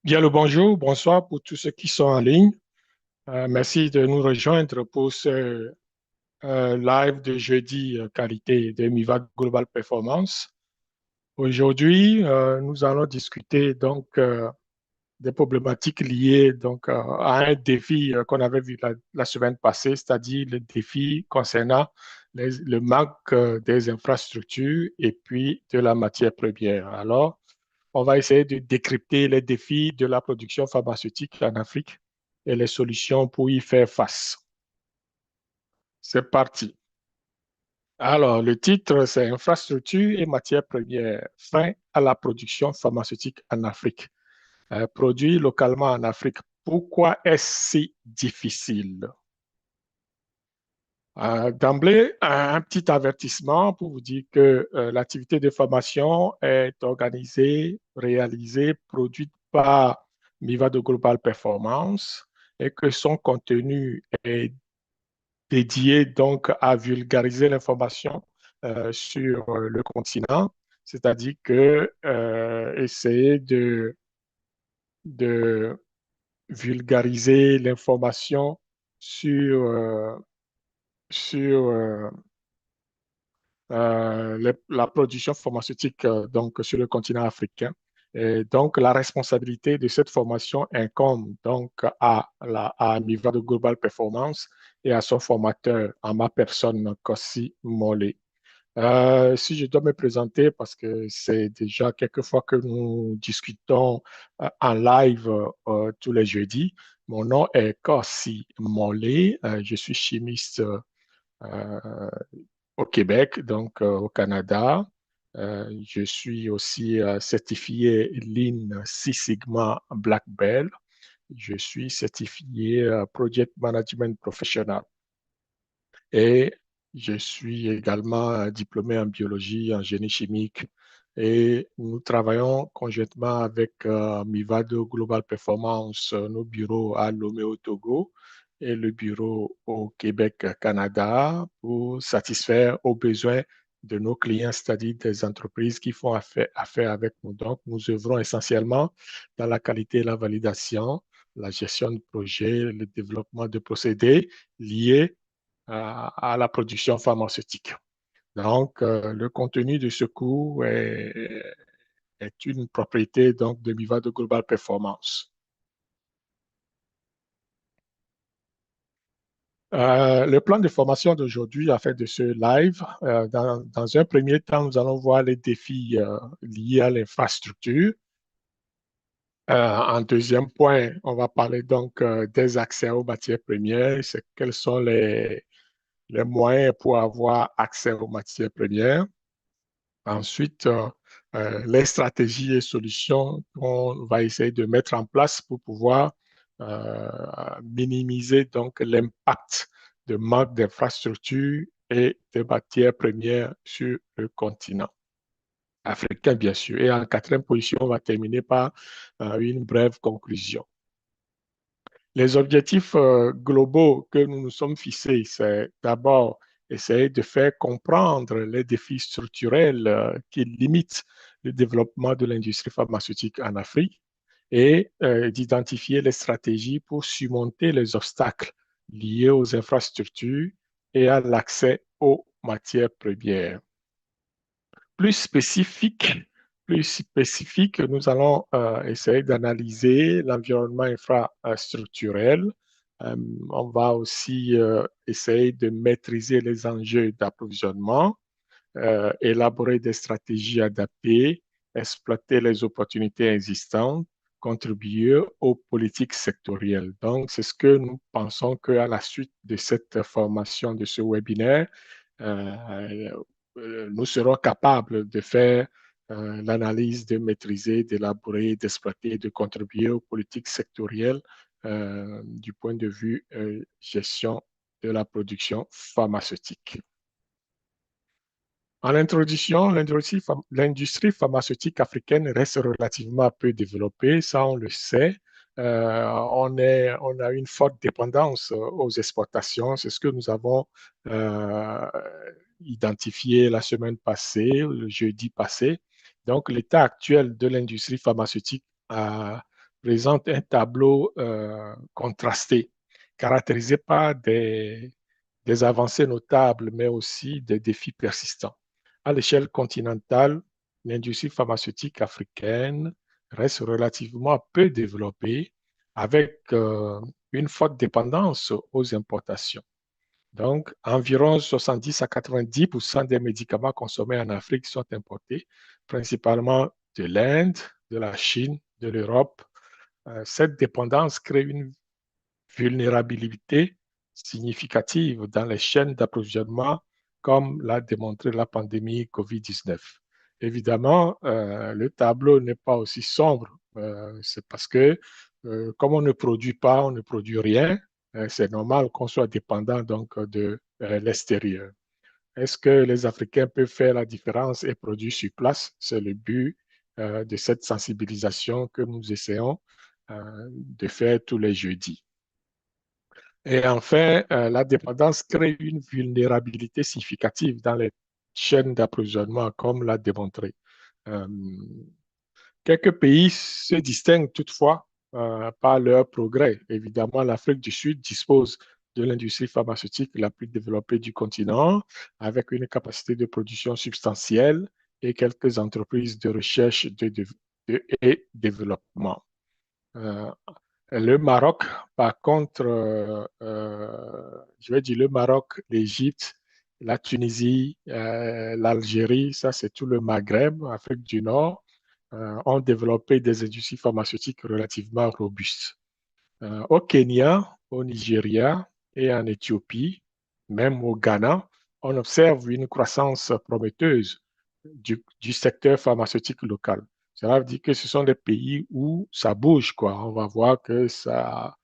Bien le bonjour, bonsoir pour tous ceux qui sont en ligne. Merci de nous rejoindre pour ce live de jeudi qualité de Miva Global Performance. Aujourd'hui, nous allons discuter des problématiques liées à un défi qu'on avait vu la semaine passée, c'est-à-dire le défi concernant le manque des infrastructures et puis de la matière première. Alors, on va essayer de décrypter les défis de la production pharmaceutique en Afrique et les solutions pour y faire face. C'est parti. Alors, le titre, c'est Infrastructure et matières premières, fin à la production pharmaceutique en Afrique. Produit localement en Afrique. Pourquoi est-ce si difficile? D'emblée, un petit avertissement pour vous dire que l'activité de formation est organisée, réalisée, produite par Mivado Global Performance et que son contenu est dédié donc à vulgariser l'information sur le continent, c'est-à-dire que essayer de vulgariser l'information sur, sur la production pharmaceutique sur le continent africain. Et donc, la responsabilité de cette formation incombe donc à Mivado Global Performance et à son formateur, à ma personne, Kossi Mollet. Si je dois me présenter, parce que c'est déjà quelques fois que nous discutons en live tous les jeudis, mon nom est Kossi Mollet. Je suis chimiste euh, au Québec, au Canada. Je suis aussi certifié Lean Six Sigma Black Belt. Je suis certifié Project Management Professional et je suis également diplômé en biologie, en génie chimique. Et nous travaillons conjointement avec Mivado Global Performance, nos bureaux à Lomé au Togo et le bureau au Québec, Canada, pour satisfaire aux besoins de nos clients, c'est-à-dire des entreprises qui font affaire avec nous. Donc, nous œuvrons essentiellement dans la qualité et la validation, la gestion de projets, le développement de procédés liés à la production pharmaceutique. Donc, le contenu de ce cours est une propriété de Mivado Global Performance. Le plan de formation d'aujourd'hui a fait de ce live. Dans un premier temps, nous allons voir les défis liés à l'infrastructure. En deuxième point, on va parler des accès aux matières premières. C'est quels sont les moyens pour avoir accès aux matières premières. Ensuite, les stratégies et solutions qu'on va essayer de mettre en place pour pouvoir minimiser l'impact de manque d'infrastructures et de matières premières sur le continent africain, bien sûr. Et en quatrième position, on va terminer par une brève conclusion. Les objectifs globaux que nous nous sommes fixés, c'est d'abord essayer de faire comprendre les défis structurels qui limitent le développement de l'industrie pharmaceutique en Afrique et d'identifier les stratégies pour surmonter les obstacles liés aux infrastructures et à l'accès aux matières premières. Plus spécifique, plus spécifique, nous allons essayer d'analyser l'environnement infrastructurel. Euh, on va aussi essayer de maîtriser les enjeux d'approvisionnement, élaborer des stratégies adaptées, exploiter les opportunités existantes, contribuer aux politiques sectorielles. Donc, c'est ce que nous pensons qu'à la suite de cette formation, de ce webinaire, euh, nous serons capables de faire l'analyse, de maîtriser, d'élaborer, d'exploiter, de contribuer aux politiques sectorielles du point de vue gestion de la production pharmaceutique. En introduction, l'industrie pharmaceutique africaine reste relativement peu développée, ça on le sait. On a une forte dépendance aux exportations, c'est ce que nous avons euh, identifié la semaine passée, le jeudi passé. Donc, l'état actuel de l'industrie pharmaceutique présente un tableau contrasté, caractérisé par des avancées notables, mais aussi des défis persistants. À l'échelle continentale, l'industrie pharmaceutique africaine reste relativement peu développée, avec une forte dépendance aux importations. Donc, environ 70 à 90% des médicaments consommés en Afrique sont importés, principalement de l'Inde, de la Chine, de l'Europe. Cette dépendance crée une vulnérabilité significative dans les chaînes d'approvisionnement, comme l'a démontré la pandémie COVID-19. Évidemment, le tableau n'est pas aussi sombre. C'est parce que, comme on ne produit pas, on ne produit rien. C'est normal qu'on soit dépendant donc de l'extérieur. Est-ce que les Africains peuvent faire la différence et produire sur place? C'est le but de cette sensibilisation que nous essayons de faire tous les jeudis. Et enfin, la dépendance crée une vulnérabilité significative dans les chaînes d'approvisionnement, comme l'a démontré. Euh, Quelques pays se distinguent toutefois par leur progrès. Évidemment, l'Afrique du Sud dispose de l'industrie pharmaceutique la plus développée du continent, avec une capacité de production substantielle et quelques entreprises de recherche et développement. Euh, le Maroc, par contre, je vais dire le Maroc, l'Égypte, la Tunisie, l'Algérie, ça c'est tout le Maghreb, Afrique du Nord, ont développé des industries pharmaceutiques relativement robustes. Au Kenya, au Nigeria et en Éthiopie, même au Ghana, on observe une croissance prometteuse du secteur pharmaceutique local. Cela veut dire que ce sont des pays où ça bouge, quoi. On va voir que ça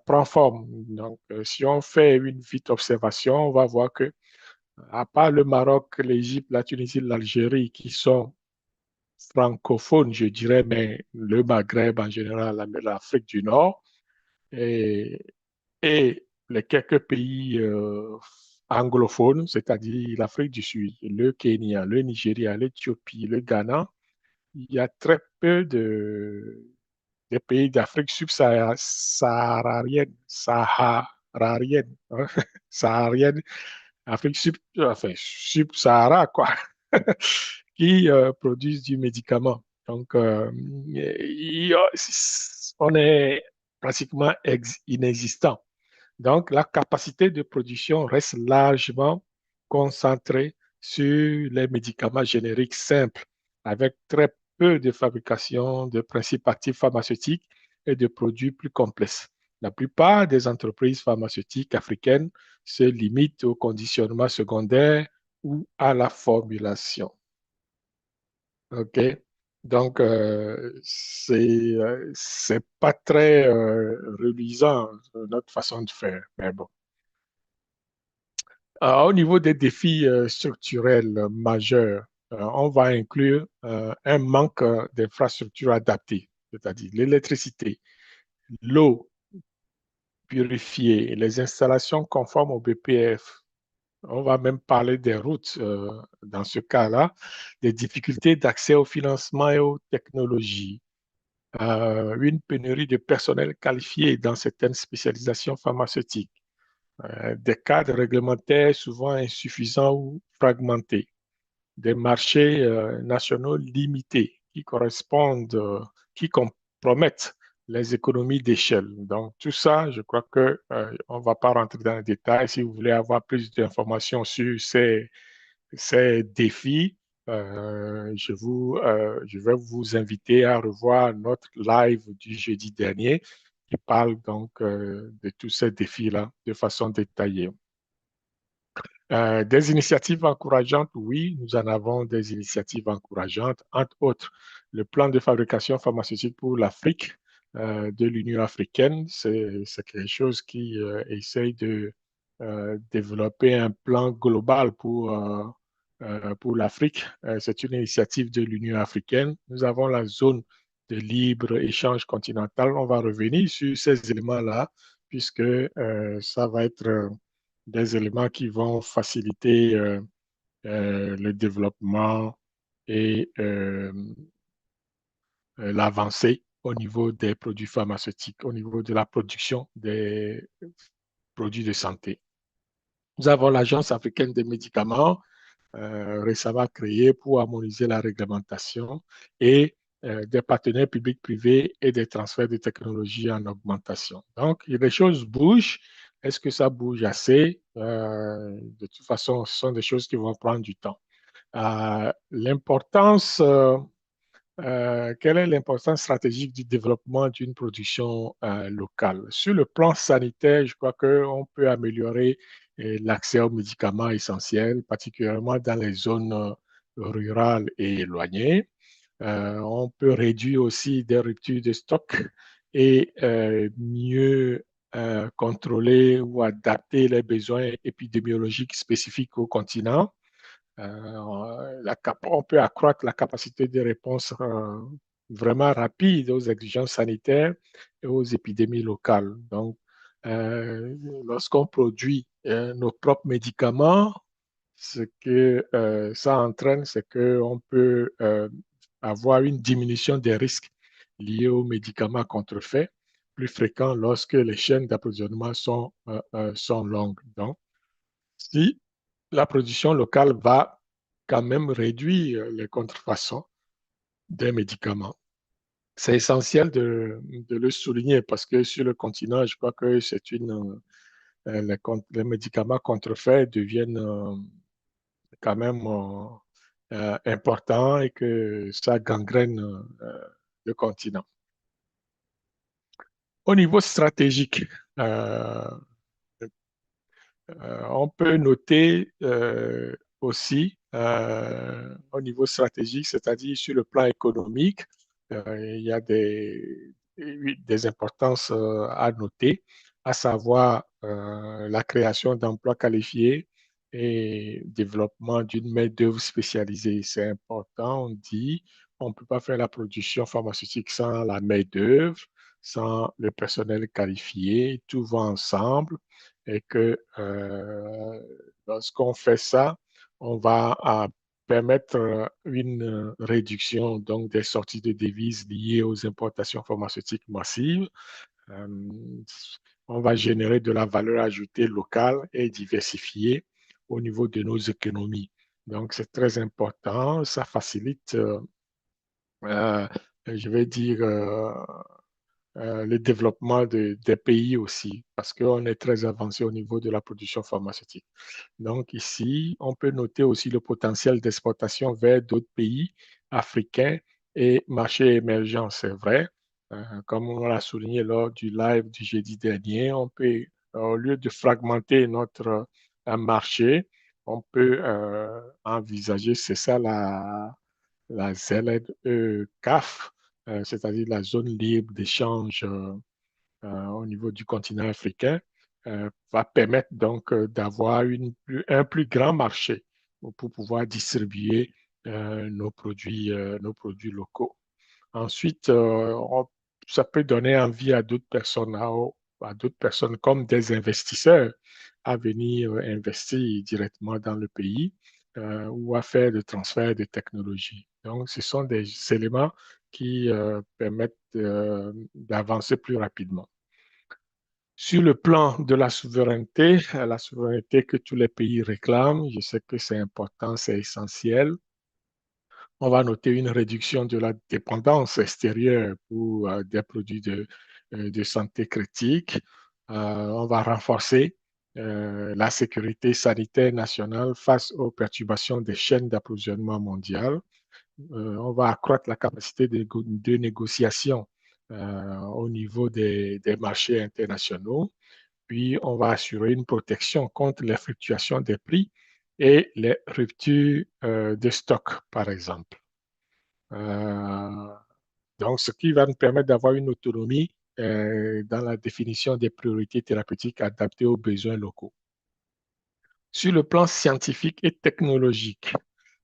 prend forme. Donc, si on fait une vite observation, on va voir que, à part le Maroc, l'Égypte, la Tunisie, l'Algérie, qui sont francophones, je dirais, mais le Maghreb en général, l'Afrique du Nord, et, et les quelques pays anglophones, c'est-à-dire l'Afrique du Sud, le Kenya, le Nigeria, l'Éthiopie, le Ghana, il y a très peu de pays d'Afrique subsaharienne, saharienne, hein, saharienne, Afrique enfin, sub-Sahara, quoi, qui produisent du médicament. Donc, on est pratiquement inexistant. Donc, la capacité de production reste largement concentrée sur les médicaments génériques simples, avec très peu de fabrication de principes actifs pharmaceutiques et de produits plus complexes. La plupart des entreprises pharmaceutiques africaines se limitent au conditionnement secondaire ou à la formulation. OK? Donc, c'est pas très reluisant, notre façon de faire, mais bon. Au niveau des défis structurels majeurs, on va inclure un manque d'infrastructures adaptées, c'est-à-dire l'électricité, l'eau purifiée, les installations conformes au BPF. On va même parler des routes dans ce cas-là, des difficultés d'accès au financement et aux technologies, une pénurie de personnel qualifié dans certaines spécialisations pharmaceutiques, des cadres réglementaires souvent insuffisants ou fragmentés, des marchés nationaux limités qui compromettent les économies d'échelle. Donc, tout ça, je crois que on ne va pas rentrer dans les détails. Si vous voulez avoir plus d'informations sur ces défis, je vais vous inviter à revoir notre live du jeudi dernier qui parle donc de tous ces défis-là de façon détaillée. Des initiatives encourageantes, oui, nous en avons des initiatives encourageantes, entre autres le plan de fabrication pharmaceutique pour l'Afrique de l'Union africaine. C'est quelque chose qui essaye de développer un plan global pour l'Afrique. C'est une initiative de l'Union africaine. Nous avons la zone de libre-échange continental. On va revenir sur ces éléments-là, puisque ça va être des éléments qui vont faciliter le développement et l'avancée au niveau des produits pharmaceutiques, au niveau de la production des produits de santé. Nous avons l'Agence africaine des médicaments, récemment créée pour harmoniser la réglementation et des partenaires publics-privés et des transferts de technologies en augmentation. Donc, les choses bougent. Est-ce que ça bouge assez? De toute façon, ce sont des choses qui vont prendre du temps. L'importance quelle est l'importance stratégique du développement d'une production locale? Sur le plan sanitaire, je crois qu'on peut améliorer l'accès aux médicaments essentiels, particulièrement dans les zones rurales et éloignées. On peut réduire aussi des ruptures de stock et mieux contrôler ou adapter les besoins épidémiologiques spécifiques au continent. On peut accroître la capacité de réponse vraiment rapide aux exigences sanitaires et aux épidémies locales. Donc, lorsqu'on produit nos propres médicaments, ce que ça entraîne, c'est qu'on peut avoir une diminution des risques liés aux médicaments contrefaits, plus fréquents lorsque les chaînes d'approvisionnement sont longues. Donc, si la production locale va quand même réduire les contrefaçons des médicaments. C'est essentiel de le souligner parce que sur le continent, je crois que les médicaments contrefaits deviennent quand même importants et que ça gangrène le continent. Au niveau stratégique, euh, on peut noter aussi au niveau stratégique, c'est-à-dire sur le plan économique, il y a des importances à noter, à savoir la création d'emplois qualifiés et développement d'une main-d'œuvre spécialisée. C'est important, on dit, on ne peut pas faire la production pharmaceutique sans la main-d'œuvre, sans le personnel qualifié, tout va ensemble et que lorsqu'on fait ça, on va permettre une réduction donc des sorties de devises liées aux importations pharmaceutiques massives. Euh, on va générer de la valeur ajoutée locale et diversifiée au niveau de nos économies. Donc, c'est très important. Ça facilite, je vais dire, le développement des pays aussi, parce qu'on est très avancé au niveau de la production pharmaceutique. Donc ici, on peut noter aussi le potentiel d'exportation vers d'autres pays africains et marchés émergents, c'est vrai. Comme on l'a souligné lors du live du jeudi dernier, on peut, au lieu de fragmenter notre marché, on peut envisager, c'est ça la ZLE-CAF, c'est-à-dire la zone libre d'échange au niveau du continent africain, va permettre donc d'avoir un plus grand marché pour pouvoir distribuer nos produits locaux. Ensuite, ça peut donner envie à d'autres personnes, à d'autres personnes comme des investisseurs à venir investir directement dans le pays ou à faire des transferts de technologie. Donc, ce sont des éléments qui permettent d'avancer plus rapidement. Sur le plan de la souveraineté que tous les pays réclament, je sais que c'est important, c'est essentiel. On va noter une réduction de la dépendance extérieure pour des produits de santé critique. On va renforcer la sécurité sanitaire nationale face aux perturbations des chaînes d'approvisionnement mondiales. On va accroître la capacité de négociation au niveau des marchés internationaux. Puis, on va assurer une protection contre les fluctuations des prix et les ruptures de stock, par exemple. Euh, donc, ce qui va nous permettre d'avoir une autonomie dans la définition des priorités thérapeutiques adaptées aux besoins locaux. Sur le plan scientifique et technologique,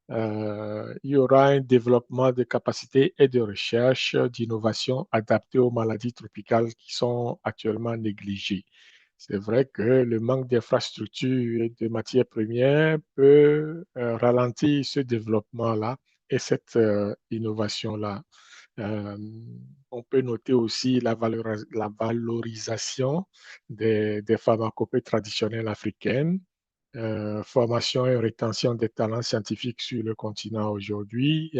il y aura un développement de capacités et de recherche, d'innovation adaptées aux maladies tropicales qui sont actuellement négligées. C'est vrai que le manque d'infrastructures et de matières premières peut ralentir ce développement-là et cette innovation-là. On peut noter aussi la valorisation des pharmacopées traditionnelles africaines, formation et rétention des talents scientifiques sur le continent aujourd'hui.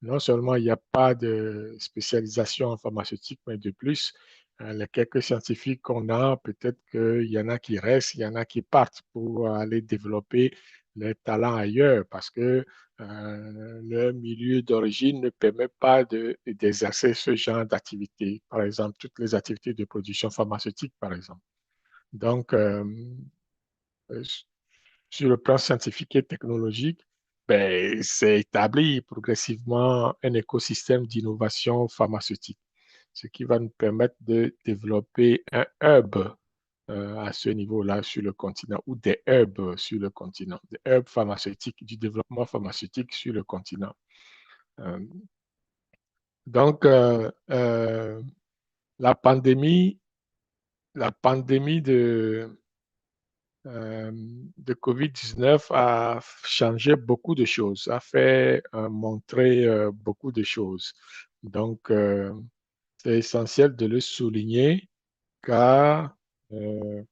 Non seulement il n'y a pas de spécialisation en pharmaceutique, mais de plus, les quelques scientifiques qu'on a, peut-être qu'il y en a qui restent, il y en a qui partent pour aller développer les talents ailleurs parce que le milieu d'origine ne permet pas d'exercer ce genre d'activité. Par exemple, toutes les activités de production pharmaceutique, par exemple. Donc, euh, sur le plan scientifique et technologique, ben, c'est établi progressivement un écosystème d'innovation pharmaceutique, ce qui va nous permettre de développer un hub à ce niveau-là sur le continent ou des hubs sur le continent, des hubs pharmaceutiques, du développement pharmaceutique sur le continent. Euh, donc, la pandémie, la pandémie de COVID-19 a changé beaucoup de choses, a fait montrer beaucoup de choses. Donc, c'est essentiel de le souligner car euh,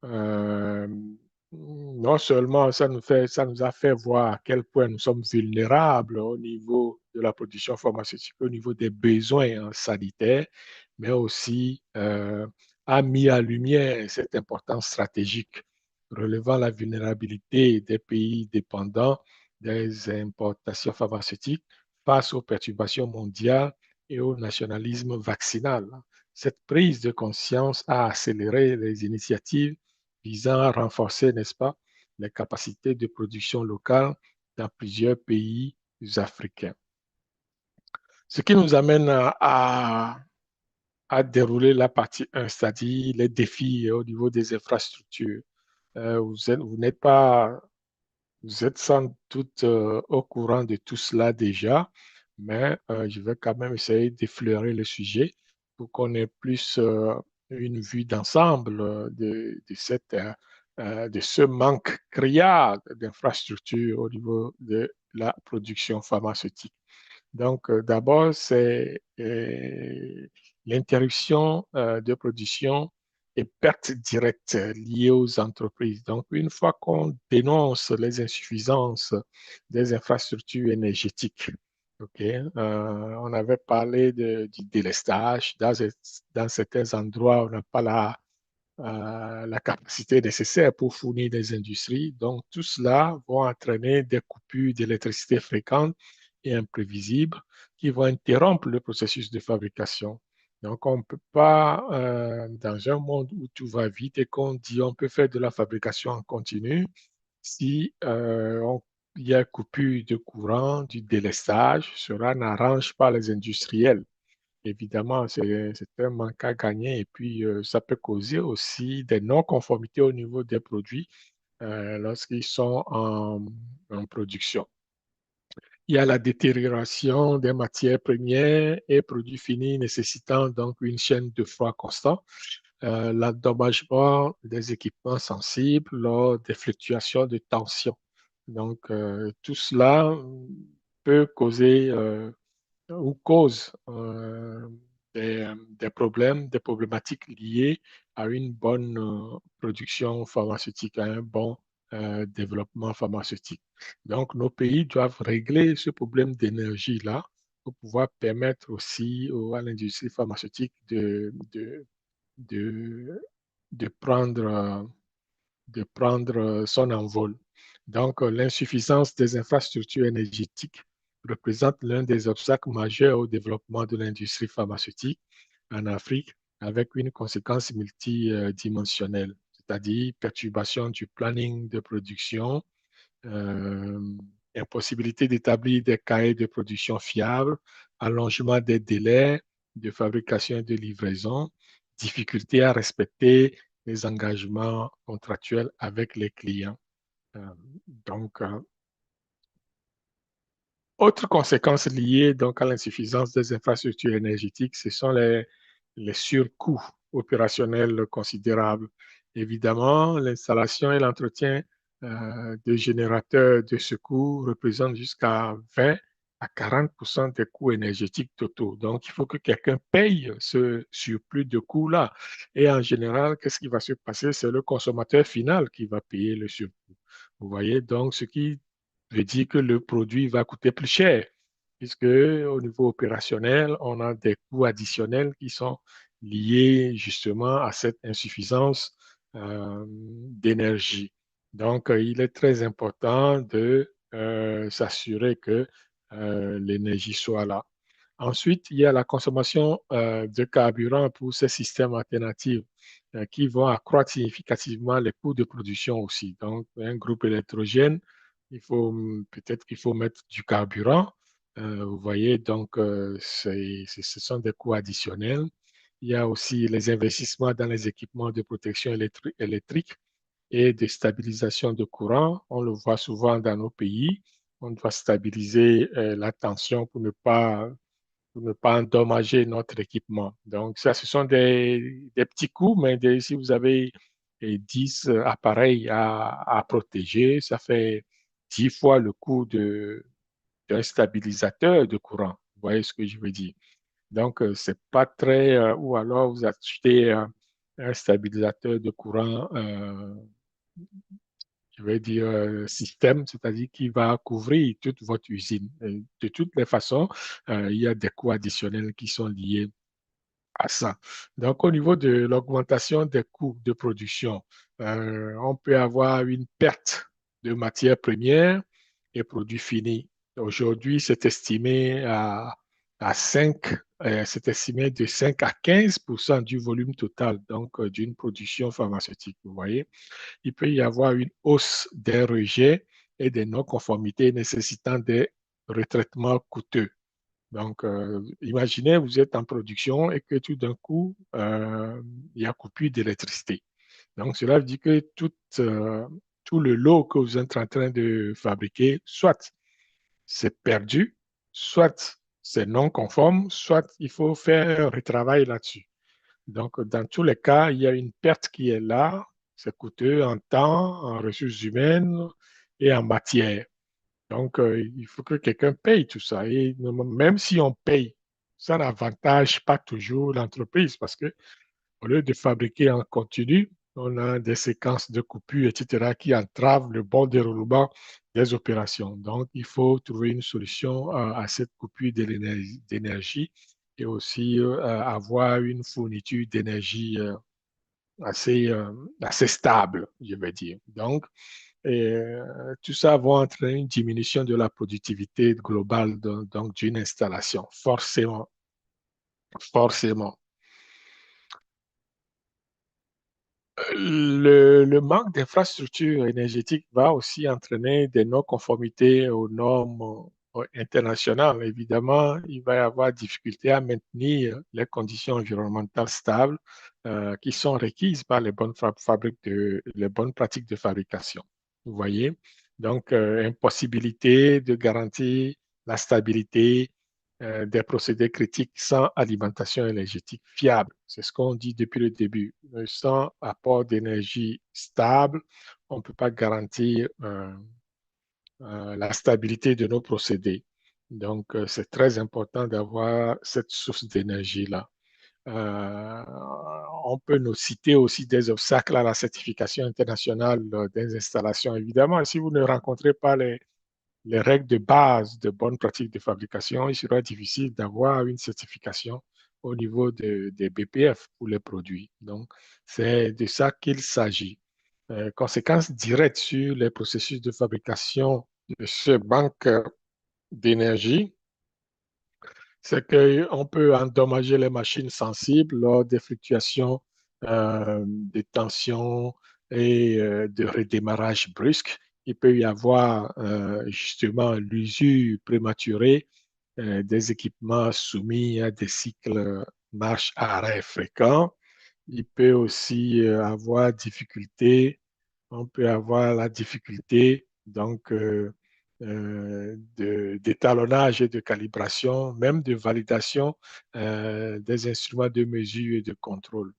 euh, non seulement ça nous a fait voir à quel point nous sommes vulnérables au niveau de la production pharmaceutique, au niveau des besoins sanitaires, mais aussi a mis en lumière cette importance stratégique, relevant la vulnérabilité des pays dépendants des importations pharmaceutiques face aux perturbations mondiales et au nationalisme vaccinal. Cette prise de conscience a accéléré les initiatives visant à renforcer, n'est-ce pas, les capacités de production locale dans plusieurs pays africains. Ce qui nous amène à dérouler la partie 1, c'est-à-dire les défis au niveau des infrastructures. Vous n'êtes pas Vous êtes sans doute au courant de tout cela déjà, mais je vais quand même essayer d'effleurer le sujet pour qu'on ait plus une vue d'ensemble de ce manque criard d'infrastructures au niveau de la production pharmaceutique. Donc, d'abord, c'est l'interruption de production et pertes directes liées aux entreprises. Donc, une fois qu'on dénonce les insuffisances des infrastructures énergétiques, ok, on avait parlé du délestage. Dans certains endroits, on n'a pas la capacité nécessaire pour fournir des industries. Donc, tout cela va entraîner des coupures d'électricité fréquentes et imprévisibles qui vont interrompre le processus de fabrication. Donc, on ne peut pas, dans un monde où tout va vite et qu'on dit on peut faire de la fabrication en continu, si il y a coupure de courant, du délestage, cela n'arrange pas les industriels. Évidemment, c'est un manque à gagner et puis ça peut causer aussi des non-conformités au niveau des produits lorsqu'ils sont en production. Il y a la détérioration des matières premières et produits finis nécessitant donc une chaîne de froid constant, l'endommagement des équipements sensibles lors des fluctuations de tension. Donc, tout cela peut causer ou cause des problèmes, des problématiques liées à une bonne production pharmaceutique, à un bon développement pharmaceutique. Donc, nos pays doivent régler ce problème d'énergie-là pour pouvoir permettre aussi à l'industrie pharmaceutique de, de prendre son envol. Donc, l'insuffisance des infrastructures énergétiques représente l'un des obstacles majeurs au développement de l'industrie pharmaceutique en Afrique, avec une conséquence multidimensionnelle, c'est-à-dire perturbation du planning de production, euh, impossibilité d'établir des cahiers de production fiables, allongement des délais de fabrication et de livraison, difficulté à respecter les engagements contractuels avec les clients. Euh, donc, autre conséquence liée donc à l'insuffisance des infrastructures énergétiques, ce sont les surcoûts opérationnels considérables. Évidemment, l'installation et l'entretien de générateurs de secours représentent jusqu'à 20 à 40% des coûts énergétiques totaux. Donc, il faut que quelqu'un paye ce surplus de coûts-là. Et en général, qu'est-ce qui va se passer? C'est le consommateur final qui va payer le surplus. Vous voyez, donc, ce qui veut dire que le produit va coûter plus cher, puisque au niveau opérationnel, on a des coûts additionnels qui sont liés justement à cette insuffisance d'énergie. Donc, il est très important de s'assurer que l'énergie soit là. Ensuite, il y a la consommation de carburant pour ces systèmes alternatifs qui vont accroître significativement les coûts de production aussi. Donc, un groupe électrogène, peut-être qu'il faut mettre du carburant. Vous voyez, donc, ce sont des coûts additionnels. Il y a aussi les investissements dans les équipements de protection électrique et de stabilisation de courant. On le voit souvent dans nos pays. On doit stabiliser la tension pour ne pas endommager notre équipement. Donc, ça, ce sont des petits coûts, mais si vous avez 10 appareils à protéger, ça fait 10 fois le coût d'un stabilisateur de courant. Vous voyez ce que je veux dire? Donc, c'est pas très, ou alors vous achetez un stabilisateur de courant, je vais dire système, c'est-à-dire qui va couvrir toute votre usine. Et de toutes les façons, il y a des coûts additionnels qui sont liés à ça. Donc, au niveau de l'augmentation des coûts de production, on peut avoir une perte de matières premières et produits finis. Aujourd'hui, à 5, c'est estimé de 5 à 15% du volume total, donc d'une production pharmaceutique. Vous voyez, il peut y avoir une hausse des rejets et des non-conformités nécessitant des retraitements coûteux. Donc, imaginez, vous êtes en production et que tout d'un coup, il y a coupure d'électricité. Donc, cela veut dire que tout le lot que vous êtes en train de fabriquer, soit c'est perdu, soit c'est non conforme, soit il faut faire un retravail là-dessus. Donc, dans tous les cas, il y a une perte qui est là. C'est coûteux en temps, en ressources humaines et en matière. Donc, il faut que quelqu'un paye tout ça. Et même si on paye, ça n'avantage pas toujours l'entreprise parce que au lieu de fabriquer en continu, on a des séquences de coupures, etc., qui entravent le bon déroulement des opérations. Donc, il faut trouver une solution à cette coupure d'énergie et aussi avoir une fourniture d'énergie assez, assez stable, je vais dire. Donc, tout ça va entraîner une diminution de la productivité globale donc d'une installation, forcément, forcément. Le manque d'infrastructures énergétiques va aussi entraîner des non-conformités aux normes internationales. Évidemment, il va y avoir difficulté à maintenir les conditions environnementales stables qui sont requises par les bonnes pratiques de fabrication. Vous voyez? Donc, impossibilité de garantir la stabilité des procédés critiques sans alimentation énergétique fiable. C'est ce qu'on dit depuis le début. Sans apport d'énergie stable, on ne peut pas garantir la stabilité de nos procédés. Donc, c'est très important d'avoir cette source d'énergie-là. Euh, on peut nous citer aussi des obstacles à la certification internationale des installations. Évidemment, si vous ne rencontrez pas les règles de base de bonnes pratiques de fabrication, il sera difficile d'avoir une certification au niveau des BPF pour les produits. Donc, c'est de ça qu'il s'agit. Conséquences directes sur les processus de fabrication de ces banques d'énergie, c'est qu'on peut endommager les machines sensibles lors des fluctuations de tension et de redémarrage brusque. Il peut y avoir justement l'usure prématurée des équipements soumis à des cycles marche-arrêt fréquents. Il peut aussi avoir difficulté, on peut avoir la difficulté donc d'étalonnage et de calibration, même de validation des instruments de mesure et de contrôle.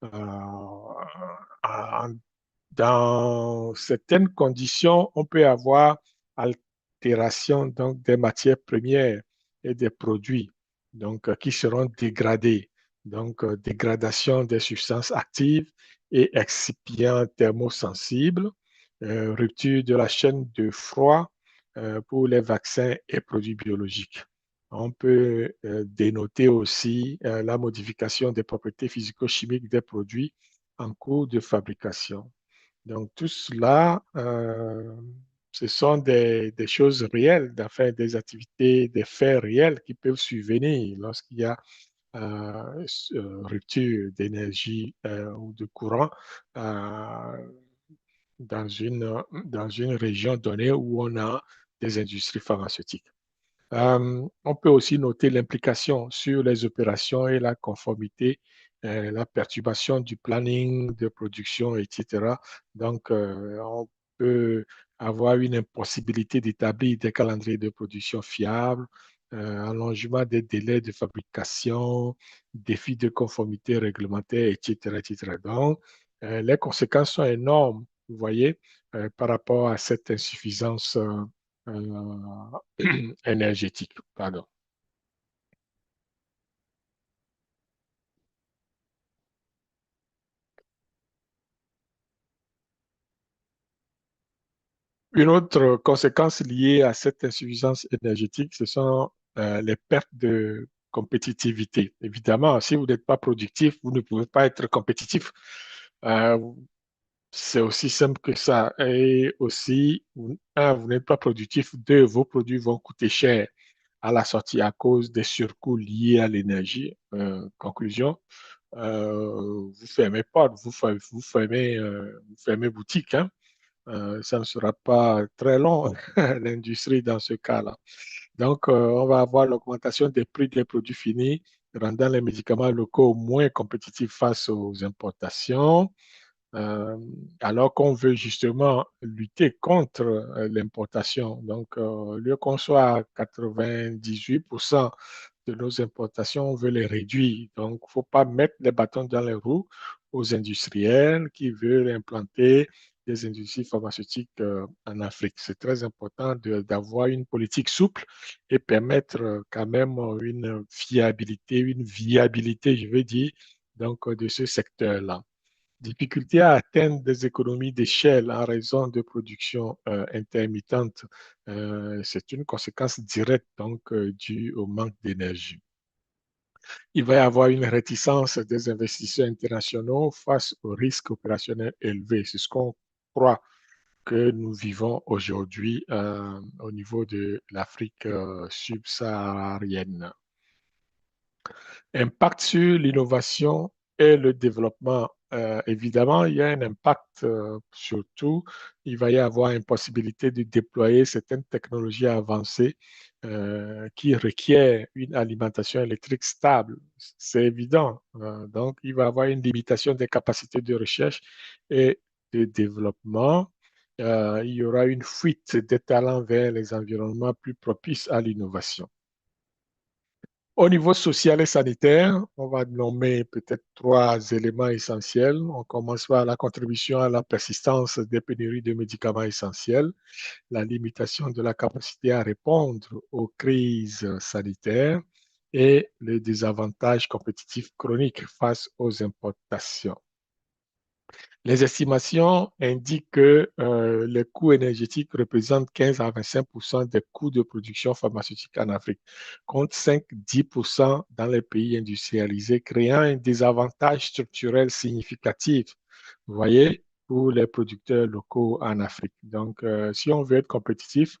En- dans certaines conditions, on peut avoir altération donc, des matières premières et des produits donc, qui seront dégradés. Donc, dégradation des substances actives et excipients thermosensibles, rupture de la chaîne de froid pour les vaccins et produits biologiques. On peut dénoter aussi la modification des propriétés physico-chimiques des produits en cours de fabrication. Donc, tout cela, ce sont des choses réelles, enfin, des activités, des faits réels qui peuvent survenir lorsqu'il y a rupture d'énergie ou de courant euh, dans une région donnée où on a des industries pharmaceutiques. On peut aussi noter l'implication sur les opérations et la conformité, la perturbation du planning de production, etc. Donc, on peut avoir une impossibilité d'établir des calendriers de production fiables, allongement des délais de fabrication, défis de conformité réglementaire, etc., etc. Donc, les conséquences sont énormes, vous voyez, par rapport à cette insuffisance énergétique. Pardon. Une autre conséquence liée à cette insuffisance énergétique, ce sont les pertes de compétitivité. Évidemment, si vous n'êtes pas productif, vous ne pouvez pas être compétitif. Euh, c'est aussi simple que ça. Et aussi, un, vous n'êtes pas productif. Deux, vos produits vont coûter cher à la sortie à cause des surcoûts liés à l'énergie. Conclusion, vous fermez porte, vous fermez boutique, hein. Ça ne sera pas très long, l'industrie dans ce cas-là. Donc, on va avoir l'augmentation des prix des produits finis, rendant les médicaments locaux moins compétitifs face aux importations. Euh, Alors qu'on veut justement lutter contre l'importation. Donc, au lieu qu'on soit à 98% de nos importations, on veut les réduire. Donc, il ne faut pas mettre les bâtons dans les roues aux industriels qui veulent implanter des industries pharmaceutiques en Afrique. C'est très important d'avoir une politique souple et permettre quand même une fiabilité, une viabilité, je veux dire, donc, de ce secteur-là. Difficulté à atteindre des économies d'échelle en raison de production intermittente. C'est une conséquence directe donc due au manque d'énergie. Il va y avoir une réticence des investisseurs internationaux face aux risques opérationnels élevés. C'est ce qu'on croit que nous vivons aujourd'hui au niveau de l'Afrique subsaharienne. Impact sur l'innovation et le développement. Évidemment, il y a un impact surtout. Il va y avoir une possibilité de déployer certaines technologies avancées qui requièrent une alimentation électrique stable. C'est évident. Donc, il va y avoir une limitation des capacités de recherche et de développement. Il y aura une fuite des talents vers les environnements plus propices à l'innovation. Au niveau social et sanitaire, on va nommer peut-être trois éléments essentiels. On commence par la contribution à la persistance des pénuries de médicaments essentiels, la limitation de la capacité à répondre aux crises sanitaires et le désavantage compétitif chronique face aux importations. Les estimations indiquent que les coûts énergétiques représentent 15 à 25% des coûts de production pharmaceutique en Afrique, contre 5-10% dans les pays industrialisés, créant un désavantage structurel significatif, vous voyez, pour les producteurs locaux en Afrique. Donc, si on veut être compétitif,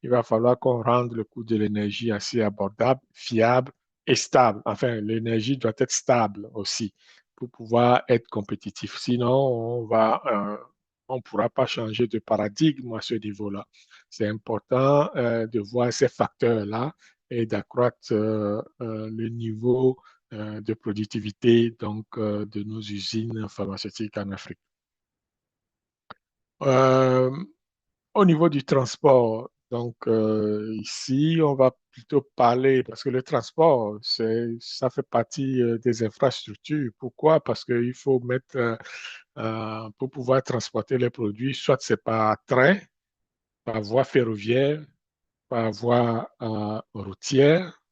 il va falloir qu'on rende le coût de l'énergie assez abordable, fiable et stable. Enfin, l'énergie doit être stable aussi pour pouvoir être compétitif. Sinon, on ne pourra pas changer de paradigme à ce niveau-là. C'est important de voir ces facteurs-là et d'accroître le niveau de productivité donc, de nos usines pharmaceutiques en Afrique. Euh, Au niveau du transport, donc ici, on va plutôt parler, parce que le transport, ça fait partie des infrastructures. Pourquoi? Parce qu'il faut mettre, pour pouvoir transporter les produits, soit c'est par train, par voie ferroviaire, par voie routière,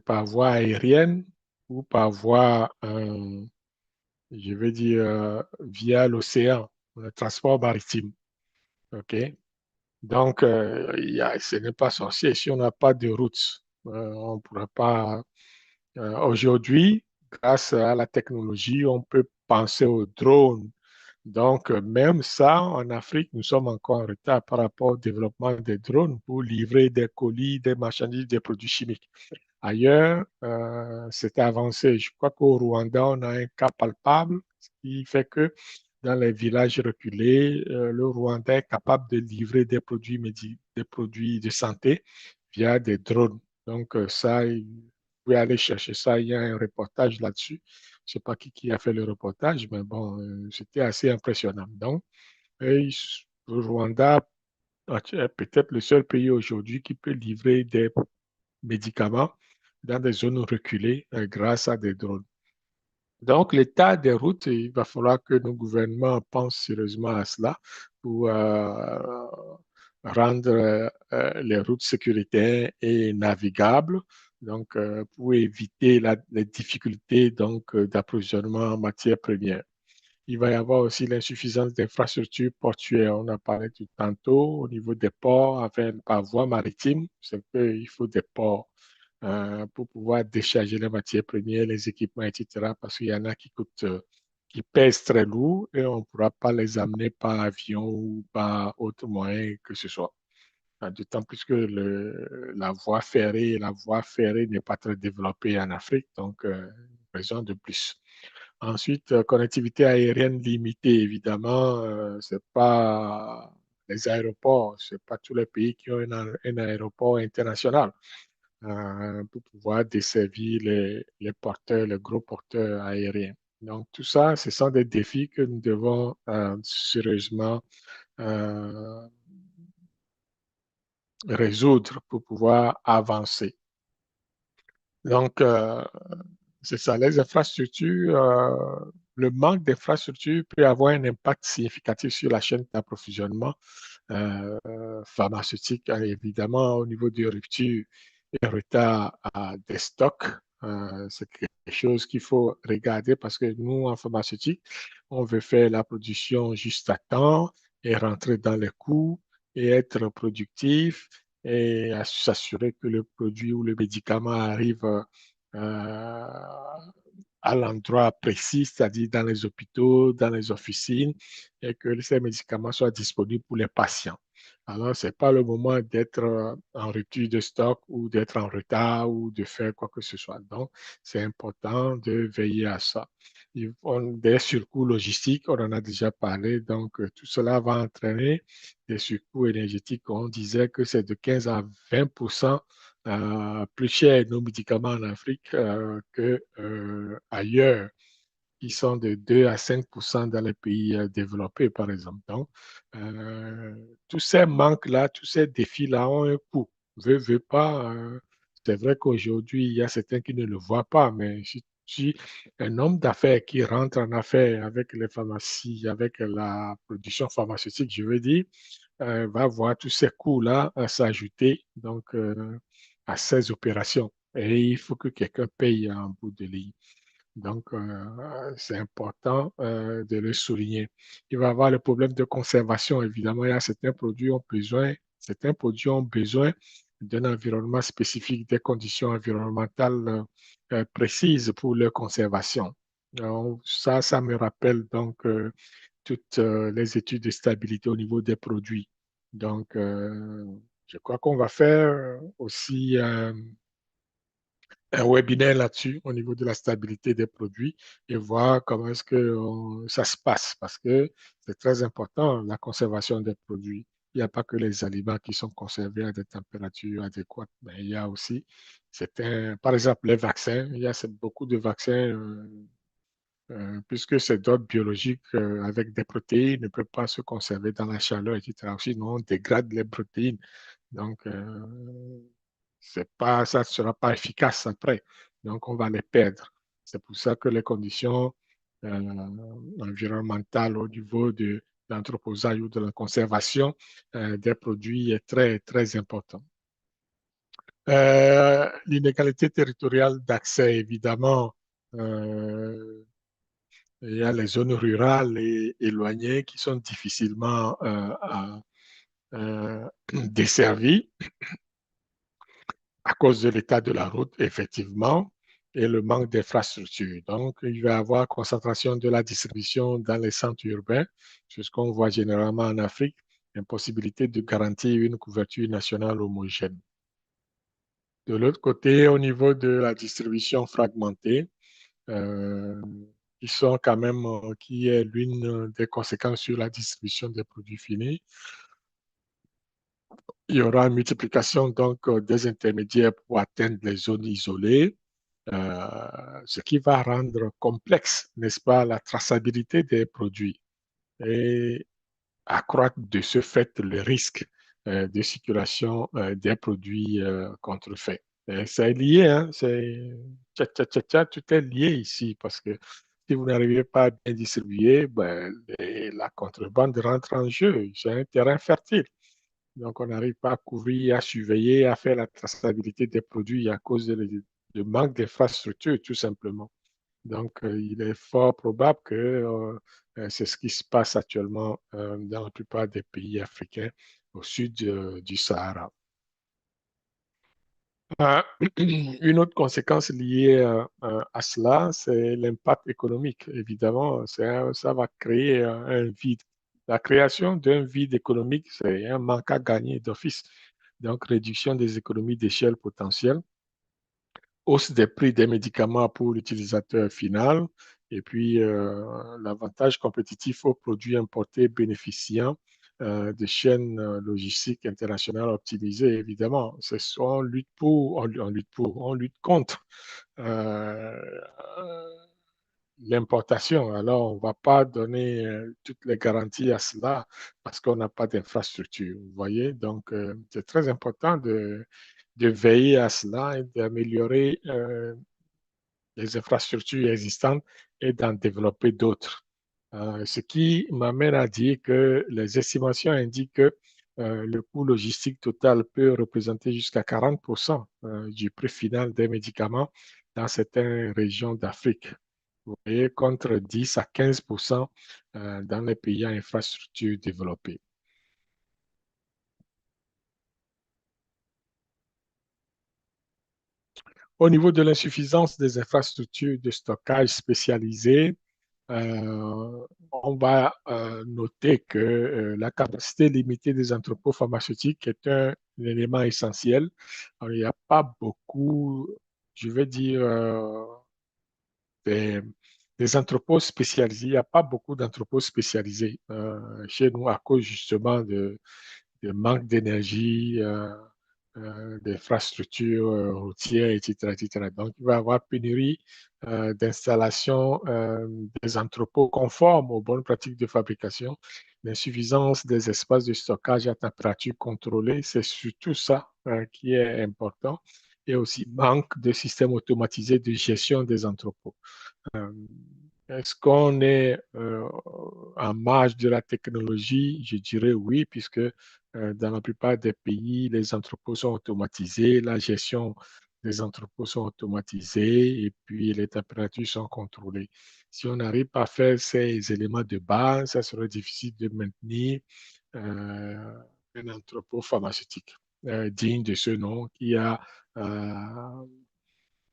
par voie aérienne ou par voie, je veux dire, via l'océan, le transport maritime. OK? Donc, ce n'est pas sorcier. Si on n'a pas de route, on ne pourra pas. Aujourd'hui, grâce à la technologie, on peut penser aux drones. Donc, même ça, en Afrique, nous sommes encore en retard par rapport au développement des drones pour livrer des colis, des marchandises, des produits chimiques. Ailleurs, c'est avancé. Je crois qu'au Rwanda, on a un cas palpable, ce qui fait que dans les villages reculés, le Rwanda est capable de livrer des produits, des produits de santé via des drones. Donc, ça, vous pouvez aller chercher ça. Il y a un reportage là-dessus. Je ne sais pas qui a fait le reportage, mais bon, c'était assez impressionnant. Donc, le Rwanda est peut-être le seul pays aujourd'hui qui peut livrer des médicaments dans des zones reculées grâce à des drones. Donc, l'état des routes, il va falloir que nos gouvernements pensent sérieusement à cela pour rendre les routes sécuritaires et navigables, donc pour éviter les difficultés d'approvisionnement en matières premières. Il va y avoir aussi l'insuffisance d'infrastructures portuaires. On a parlé tout tantôt au niveau des ports, par voie maritime, c'est qu'il faut des ports pour pouvoir décharger les matières premières, les équipements, etc. Parce qu'il y en a qui pèsent très lourd et on ne pourra pas les amener par avion ou par autre moyen que ce soit. D'autant plus que la voie ferrée n'est pas très développée en Afrique, donc raison de plus. Ensuite, connectivité aérienne limitée, évidemment, c'est pas les aéroports, c'est pas tous les pays qui ont un aéroport international pour pouvoir desservir les porteurs, les gros porteurs aériens. Donc, tout ça, ce sont des défis que nous devons sérieusement euh, résoudre pour pouvoir avancer. Donc, c'est ça, les infrastructures, le manque d'infrastructures peut avoir un impact significatif sur la chaîne d'approvisionnement pharmaceutique, évidemment, au niveau des ruptures et retard des stocks. C'est quelque chose qu'il faut regarder parce que nous, en pharmaceutique, on veut faire la production juste à temps et rentrer dans les coûts et être productif et s'assurer que le produit ou le médicament arrive à l'endroit précis, c'est-à-dire dans les hôpitaux, dans les officines, et que ces médicaments soient disponibles pour les patients. Alors, ce n'est pas le moment d'être en rupture de stock ou d'être en retard ou de faire quoi que ce soit. Donc, c'est important de veiller à ça. Des surcoûts logistiques, on en a déjà parlé, donc tout cela va entraîner des surcoûts énergétiques. On disait que c'est de 15 à 20 plus cher nos médicaments en Afrique qu'ailleurs, qui sont de 2 à 5 dans les pays développés, par exemple. Donc, euh, tous ces manques-là, tous ces défis-là ont un coût. Veut pas. C'est vrai qu'aujourd'hui, il y a certains qui ne le voient pas, mais si un homme d'affaires qui rentre en affaires avec les pharmacies, avec la production pharmaceutique, je veux dire, va voir tous ces coûts-là s'ajouter à ces opérations. Et il faut que quelqu'un paye en bout de ligne. Donc, c'est important de le souligner. Il va y avoir le problème de conservation. Évidemment, il y a certains produits ont besoin d'un environnement spécifique, des conditions environnementales précises pour leur conservation. Donc, ça me rappelle donc toutes les études de stabilité au niveau des produits. Donc, je crois qu'on va faire aussi un webinaire là-dessus au niveau de la stabilité des produits et voir comment est-ce que ça se passe parce que c'est très important la conservation des produits. Il n'y a pas que les aliments qui sont conservés à des températures adéquates, mais il y a aussi par exemple, les vaccins. Il y a beaucoup de vaccins puisque ces doses biologiques avec des protéines ne peuvent pas se conserver dans la chaleur, etc. Sinon, on dégrade les protéines. Donc, ça ne sera pas efficace après. Donc, on va les perdre. C'est pour ça que les conditions environnementales au niveau de l'entreposage ou de la conservation des produits est très, très important. L'inégalité territoriale d'accès, évidemment, euh, il y a les zones rurales et éloignées qui sont difficilement desservies à cause de l'état de la route, effectivement, et le manque d'infrastructures. Donc, il va y avoir concentration de la distribution dans les centres urbains, c'est ce qu'on voit généralement en Afrique, impossibilité de garantir une couverture nationale homogène. De l'autre côté, au niveau de la distribution fragmentée, euh, qui sont quand même, qui est l'une des conséquences sur la distribution des produits finis, il y aura une multiplication donc des intermédiaires pour atteindre les zones isolées, ce qui va rendre complexe, n'est-ce pas, la traçabilité des produits et accroître de ce fait le risque de circulation des produits contrefaits. C'est lié, hein, tout est lié ici parce que si vous n'arrivez pas à bien distribuer, ben, la contrebande rentre en jeu. C'est un terrain fertile. Donc, on n'arrive pas à couvrir, à surveiller, à faire la traçabilité des produits à cause de manque d'infrastructures, tout simplement. Donc, il est fort probable que c'est ce qui se passe actuellement dans la plupart des pays africains au sud du Sahara. Euh, une autre conséquence liée à cela, c'est l'impact économique. Évidemment, ça va créer un vide. La création d'un vide économique, c'est un manque à gagner d'office. Donc, réduction des économies d'échelle potentielles, hausse des prix des médicaments pour l'utilisateur final, et puis l'avantage compétitif aux produits importés bénéficiant de chaînes logistiques internationales optimisées, évidemment. C'est soit on lutte pour, on lutte contre euh, l'importation. Alors, on ne va pas donner toutes les garanties à cela parce qu'on n'a pas d'infrastructure. Vous voyez, donc c'est très important de veiller à cela et d'améliorer les infrastructures existantes et d'en développer d'autres. Ce qui m'amène à dire que les estimations indiquent que le coût logistique total peut représenter jusqu'à 40% du prix final des médicaments dans certaines régions d'Afrique. Vous voyez, contre 10 à 15% dans les pays à infrastructures développées. Au niveau de l'insuffisance des infrastructures de stockage spécialisées, on va noter que la capacité limitée des entrepôts pharmaceutiques est un élément essentiel. Alors, il n'y a pas beaucoup, je vais dire, des, des entrepôts spécialisés. Il n'y a pas beaucoup d'entrepôts spécialisés chez nous à cause justement de manque d'énergie, d'infrastructures routières, etc., etc. Donc, il va y avoir pénurie d'installations des entrepôts conformes aux bonnes pratiques de fabrication, l'insuffisance des espaces de stockage à température contrôlée, c'est surtout ça qui est important, et aussi manque de systèmes automatisés de gestion des entrepôts. Euh, Est-ce qu'on est en marge de la technologie? Je dirais oui, puisque dans la plupart des pays, les entrepôts sont automatisés, la gestion des entrepôts sont automatisés et puis les températures sont contrôlées. Si on n'arrive pas à faire ces éléments de base, ça serait difficile de maintenir euh, un entrepôt pharmaceutique digne de ce nom euh,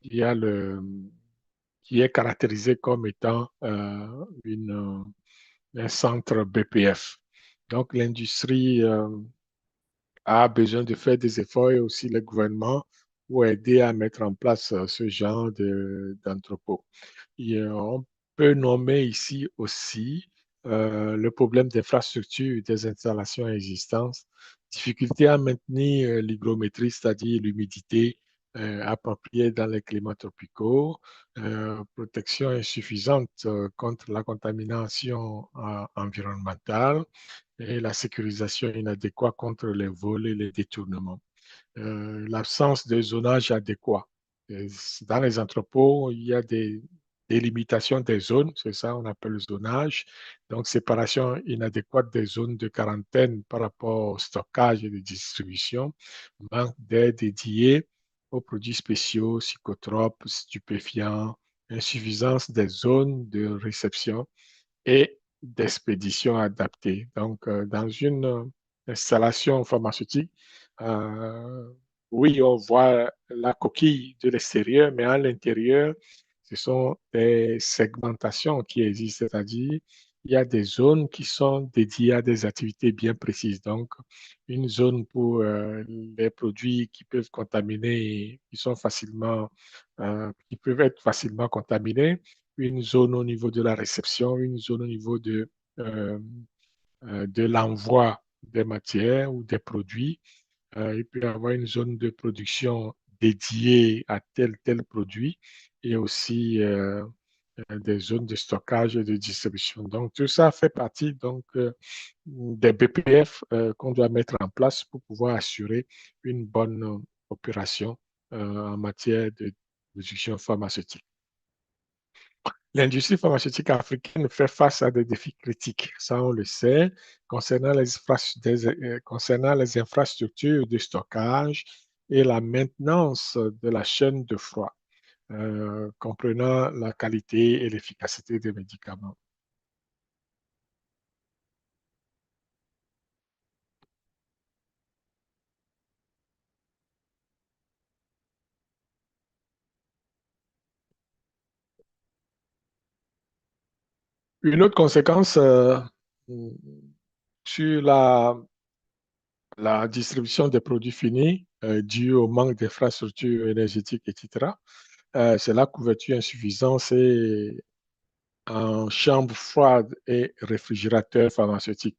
qui a qui est caractérisé comme étant un centre BPF. Donc, l'industrie a besoin de faire des efforts et aussi le gouvernement pour aider à mettre en place ce genre d'entrepôt. Et on peut nommer ici aussi le problème d'infrastructure des installations existantes, difficulté à maintenir l'hygrométrie, c'est-à-dire l'humidité appropriée dans les climats tropicaux, protection insuffisante contre la contamination environnementale et la sécurisation inadéquate contre les vols et les détournements. L'absence de zonage adéquat. Dans les entrepôts, il y a des limitations des zones, c'est ça on appelle le zonage. Donc, séparation inadéquate des zones de quarantaine par rapport au stockage et de distribution, manque d'aide dédiée aux produits spéciaux, psychotropes, stupéfiants, insuffisance des zones de réception et d'expédition adaptées. Donc, dans une installation pharmaceutique, euh, oui, on voit la coquille de l'extérieur, mais à l'intérieur, ce sont des segmentations qui existent, c'est-à-dire il y a des zones qui sont dédiées à des activités bien précises. Donc, une zone pour les produits qui peuvent contaminer, qui peuvent être facilement contaminés, une zone au niveau de la réception, une zone au niveau euh, de l'envoi des matières ou des produits. Il peut y avoir une zone de production dédiée à tel produit et aussi des zones de stockage et de distribution. Donc, tout ça fait partie des BPF qu'on doit mettre en place pour pouvoir assurer une bonne opération en matière de production pharmaceutique. L'industrie pharmaceutique africaine fait face à des défis critiques, ça on le sait, concernant les infrastructures de stockage et la maintenance de la chaîne de froid, comprenant la qualité et l'efficacité des médicaments. Une autre conséquence sur la distribution des produits finis due au manque d'infrastructures énergétiques, etc., c'est la couverture insuffisante et en chambre froide et réfrigérateur pharmaceutique.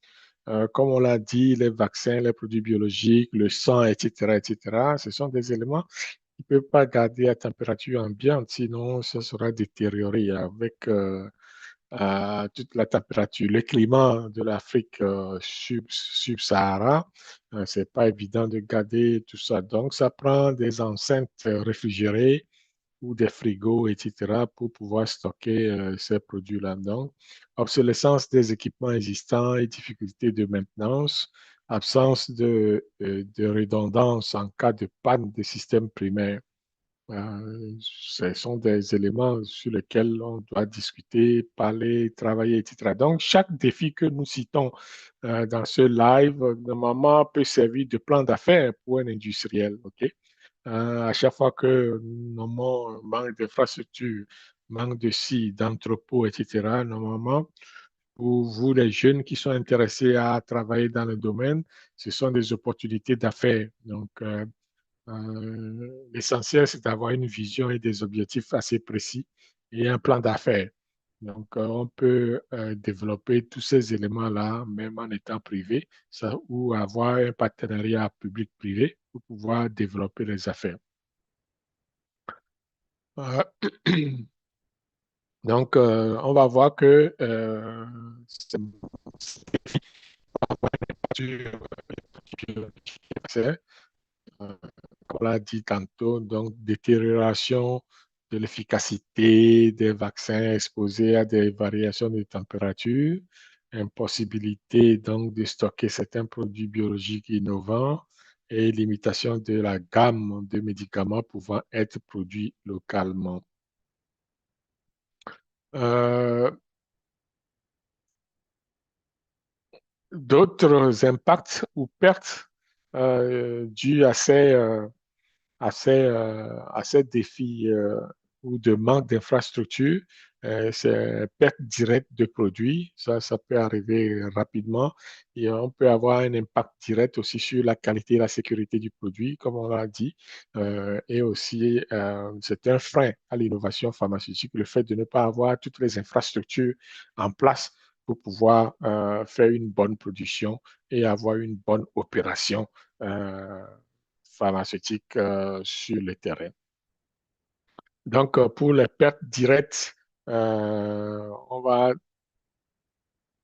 Comme on l'a dit, les vaccins, les produits biologiques, le sang, etc., etc., ce sont des éléments qui ne peuvent pas garder à température ambiante, sinon ça sera détérioré avec toute la température. Le climat de l'Afrique subsahara, c'est pas évident de garder tout ça. Donc, ça prend des enceintes réfrigérées ou des frigos, etc., pour pouvoir stocker ces produits-là. Donc, obsolescence des équipements existants et difficultés de maintenance, absence de redondance en cas de panne des systèmes primaires. Ce sont des éléments sur lesquels on doit discuter, parler, travailler, etc. Donc, chaque défi que nous citons dans ce live, normalement, peut servir de plan d'affaires pour un industriel. OK? À chaque fois que normalement, manque d'infrastructures, manque de sites, d'entrepôts, etc., normalement, pour vous, les jeunes qui sont intéressés à travailler dans le domaine, ce sont des opportunités d'affaires. Donc, l'essentiel, c'est d'avoir une vision et des objectifs assez précis et un plan d'affaires. Donc, on peut développer tous ces éléments-là, même en étant privé, ça, ou avoir un partenariat public-privé pour pouvoir développer les affaires. Euh, donc, on va voir que c'est comme on l'a dit tantôt, donc détérioration de l'efficacité des vaccins exposés à des variations de température, impossibilité donc de stocker certains produits biologiques innovants et limitation de la gamme de médicaments pouvant être produits localement. Euh, D'autres impacts ou pertes dus à ces défis ou de manque d'infrastructures, c'est perte directe de produits. Ça peut arriver rapidement et on peut avoir un impact direct aussi sur la qualité et la sécurité du produit, comme on l'a dit. Et aussi, c'est un frein à l'innovation pharmaceutique, le fait de ne pas avoir toutes les infrastructures en place pour pouvoir faire une bonne production et avoir une bonne opération pharmaceutique sur le terrain. Donc, pour les pertes directes, on va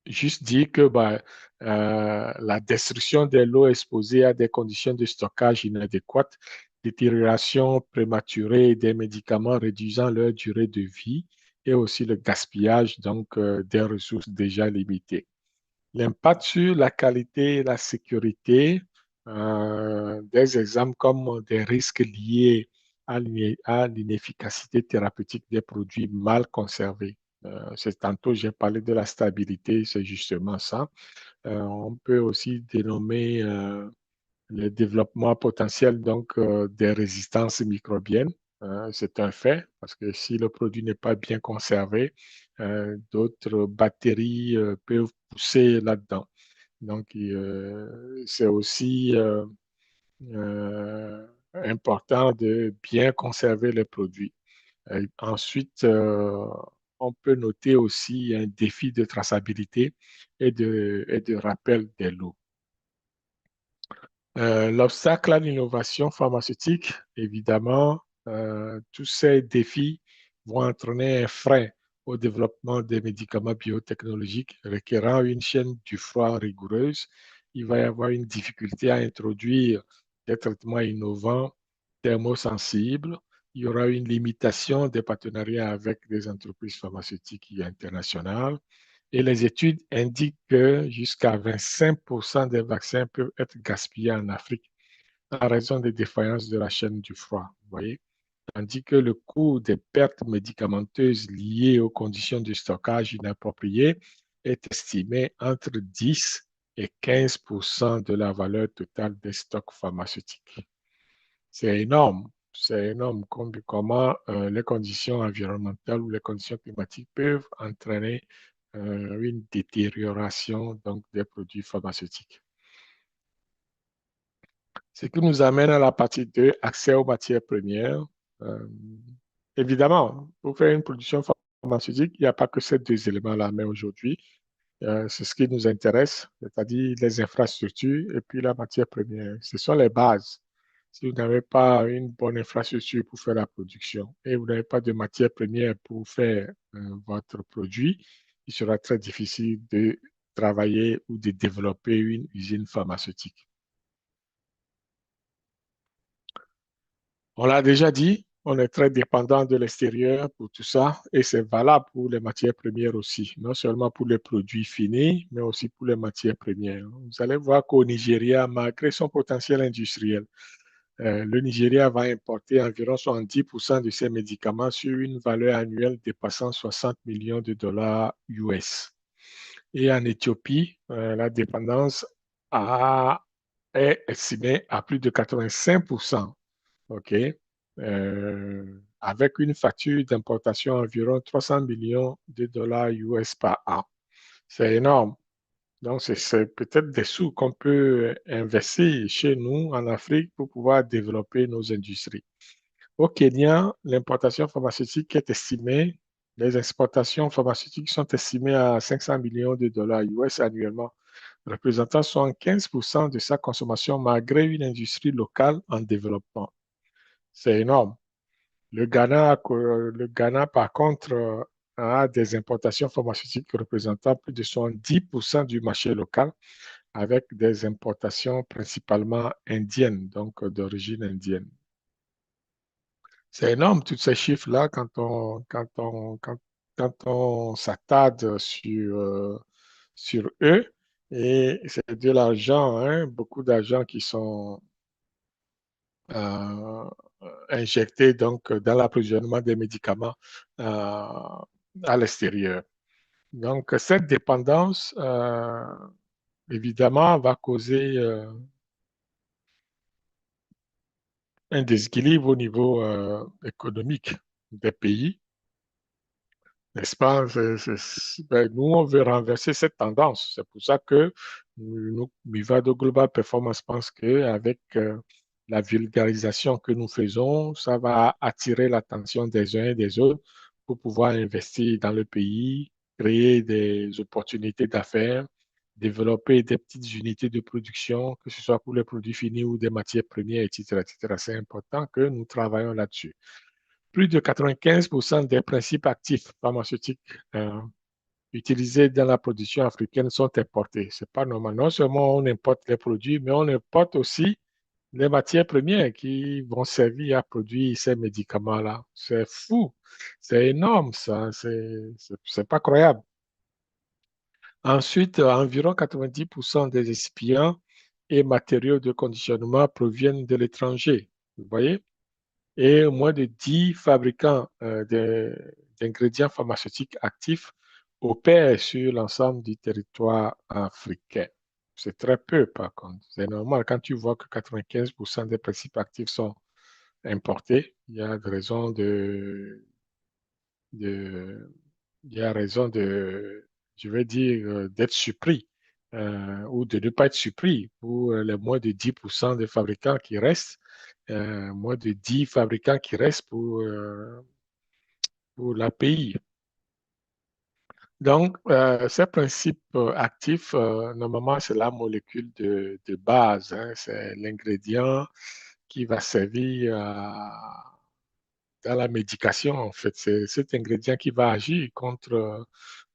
juste dire que bah, la destruction des lots exposés à des conditions de stockage inadéquates, détérioration prématurée des médicaments réduisant leur durée de vie et aussi le gaspillage donc, des ressources déjà limitées. L'impact sur la qualité et la sécurité, des exemples comme des risques liés à l'inefficacité thérapeutique des produits mal conservés. C'est tantôt, j'ai parlé de la stabilité, c'est justement ça. On peut aussi dénommer le développement potentiel donc, des résistances microbiennes. C'est un fait, parce que si le produit n'est pas bien conservé, d'autres bactéries peuvent pousser là-dedans. Donc, c'est aussi important de bien conserver les produits. Ensuite, on peut noter aussi un défi de traçabilité et de rappel des lots. L'obstacle à l'innovation pharmaceutique, évidemment, tous ces défis vont entraîner un frein au développement des médicaments biotechnologiques requérant une chaîne du froid rigoureuse. Il va y avoir une difficulté à introduire des traitements innovants, thermosensibles. Il y aura une limitation des partenariats avec des entreprises pharmaceutiques internationales. Et les études indiquent que jusqu'à 25% des vaccins peuvent être gaspillés en Afrique en raison des défaillances de la chaîne du froid. Vous voyez? Tandis que le coût des pertes médicamenteuses liées aux conditions de stockage inappropriées est estimé entre 10 et 15% de la valeur totale des stocks pharmaceutiques. C'est énorme. C'est énorme comment les conditions environnementales ou les conditions climatiques peuvent entraîner une détérioration donc, des produits pharmaceutiques. Ce qui nous amène à la partie 2, accès aux matières premières. Euh, Évidemment, pour faire une production pharmaceutique, il n'y a pas que ces deux éléments-là, mais aujourd'hui, c'est ce qui nous intéresse, c'est-à-dire les infrastructures et puis la matière première. Ce sont les bases. Si vous n'avez pas une bonne infrastructure pour faire la production et vous n'avez pas de matière première pour faire votre produit, il sera très difficile de travailler ou de développer une usine pharmaceutique. On l'a déjà dit, on est très dépendant de l'extérieur pour tout ça et c'est valable pour les matières premières aussi, non seulement pour les produits finis, mais aussi pour les matières premières. Vous allez voir qu'au Nigeria, malgré son potentiel industriel, le Nigeria va importer environ 70% de ses médicaments sur une valeur annuelle dépassant 60 millions de dollars US. Et en Éthiopie, la dépendance est estimée à plus de 85%. OK? Avec une facture d'importation environ 300 millions de dollars US par an. C'est énorme. Donc, c'est peut-être des sous qu'on peut investir chez nous en Afrique pour pouvoir développer nos industries. Au Kenya, l'importation pharmaceutique est estimée, les exportations pharmaceutiques sont estimées à 500 millions de dollars US annuellement, représentant 75% de sa consommation malgré une industrie locale en développement. C'est énorme. Le Ghana, par contre, a des importations pharmaceutiques représentant plus de 70% du marché local, avec des importations principalement indiennes, donc d'origine indienne. C'est énorme, tous ces chiffres-là, quand on s'attarde sur eux. Et c'est de l'argent, hein, beaucoup d'argent qui sont euh, injectés donc, dans l'approvisionnement des médicaments à l'extérieur. Donc, cette dépendance, évidemment, va causer un déséquilibre au niveau économique des pays, n'est-ce pas? Ben, nous, on veut renverser cette tendance. C'est pour ça que Mivado Global Performance pense qu'avec la vulgarisation que nous faisons, ça va attirer l'attention des uns et des autres pour pouvoir investir dans le pays, créer des opportunités d'affaires, développer des petites unités de production, que ce soit pour les produits finis ou des matières premières, etc., etc. C'est important que nous travaillons là-dessus. Plus de 95% des principes actifs pharmaceutiques utilisés dans la production africaine sont importés. C'est pas normal. Non seulement on importe les produits, mais on importe aussi les matières premières qui vont servir à produire ces médicaments-là. C'est fou. C'est énorme, ça. C'est pas croyable. Ensuite, environ 90% des excipients et matériaux de conditionnement proviennent de l'étranger. Vous voyez? et moins de 10 fabricants d'ingrédients pharmaceutiques actifs opèrent sur l'ensemble du territoire africain. C'est très peu, par contre. C'est normal quand tu vois que 95% des principes actifs sont importés. Il y a de raison de, il y a raison de, je vais dire, d'être surpris ou de ne pas être surpris pour les moins de 10% des fabricants qui restent, moins de 10 fabricants qui restent pour l'API. Donc, ces principes actifs, normalement, c'est la molécule de base, hein, c'est l'ingrédient qui va servir dans la médication, en fait. C'est cet ingrédient qui va agir contre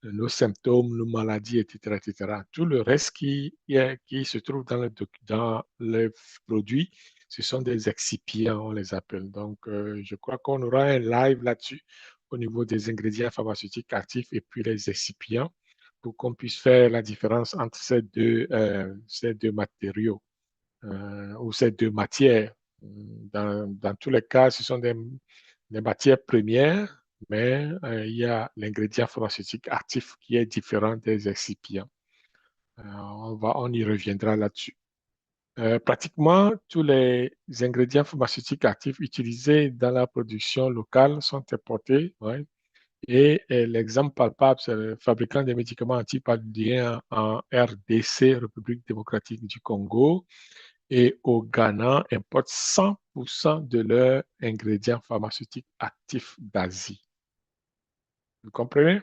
nos symptômes, nos maladies, etc., etc. Tout le reste qui se trouve dans les produits, ce sont des excipients, on les appelle. Donc, je crois qu'on aura un live là-dessus au niveau des ingrédients pharmaceutiques actifs et puis les excipients pour qu'on puisse faire la différence entre ces deux matériaux ou ces deux matières. Dans tous les cas, ce sont des matières premières, mais il y a l'ingrédient pharmaceutique actif qui est différent des excipients. On y reviendra là-dessus. Pratiquement tous les ingrédients pharmaceutiques actifs utilisés dans la production locale sont importés. Ouais. Et l'exemple palpable, c'est le fabricant des médicaments antipaludéens en RDC, République démocratique du Congo, et au Ghana importent 100% de leurs ingrédients pharmaceutiques actifs d'Asie. Vous comprenez?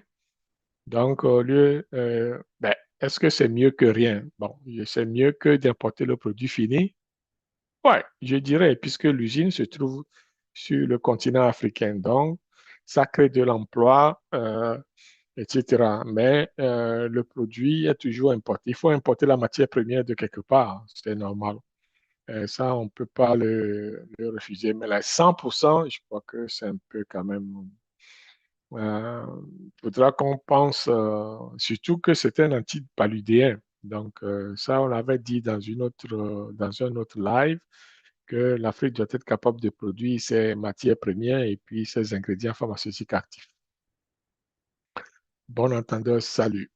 Donc, au lieu, ben, est-ce que c'est mieux que rien? Bon, c'est mieux que d'importer le produit fini. Ouais, je dirais, puisque l'usine se trouve sur le continent africain. Donc, ça crée de l'emploi, etc. Mais le produit est toujours importé. Il faut importer la matière première de quelque part. C'est normal. Ça, on ne peut pas le refuser. Mais là, 100%, je crois que c'est un peu quand même. Il faudra qu'on pense, surtout que c'est un antipaludéen. Donc, ça, on l'avait dit dans un autre live, que l'Afrique doit être capable de produire ses matières premières et puis ses ingrédients pharmaceutiques actifs. Bon entendeur, salut.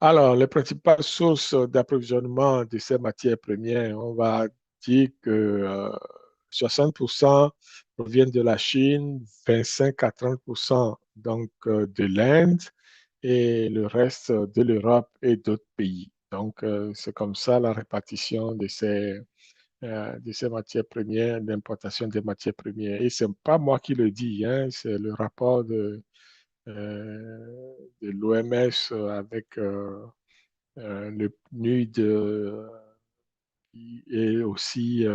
Alors, les principales sources d'approvisionnement de ces matières premières, on va dire que 60% proviennent de la Chine, 25 à 30% donc de l'Inde et le reste de l'Europe et d'autres pays. Donc, c'est comme ça la répartition de ces matières premières, d'importation des matières premières. Et ce n'est pas moi qui le dis, hein, c'est le rapport de l'OMS avec le PNUD et aussi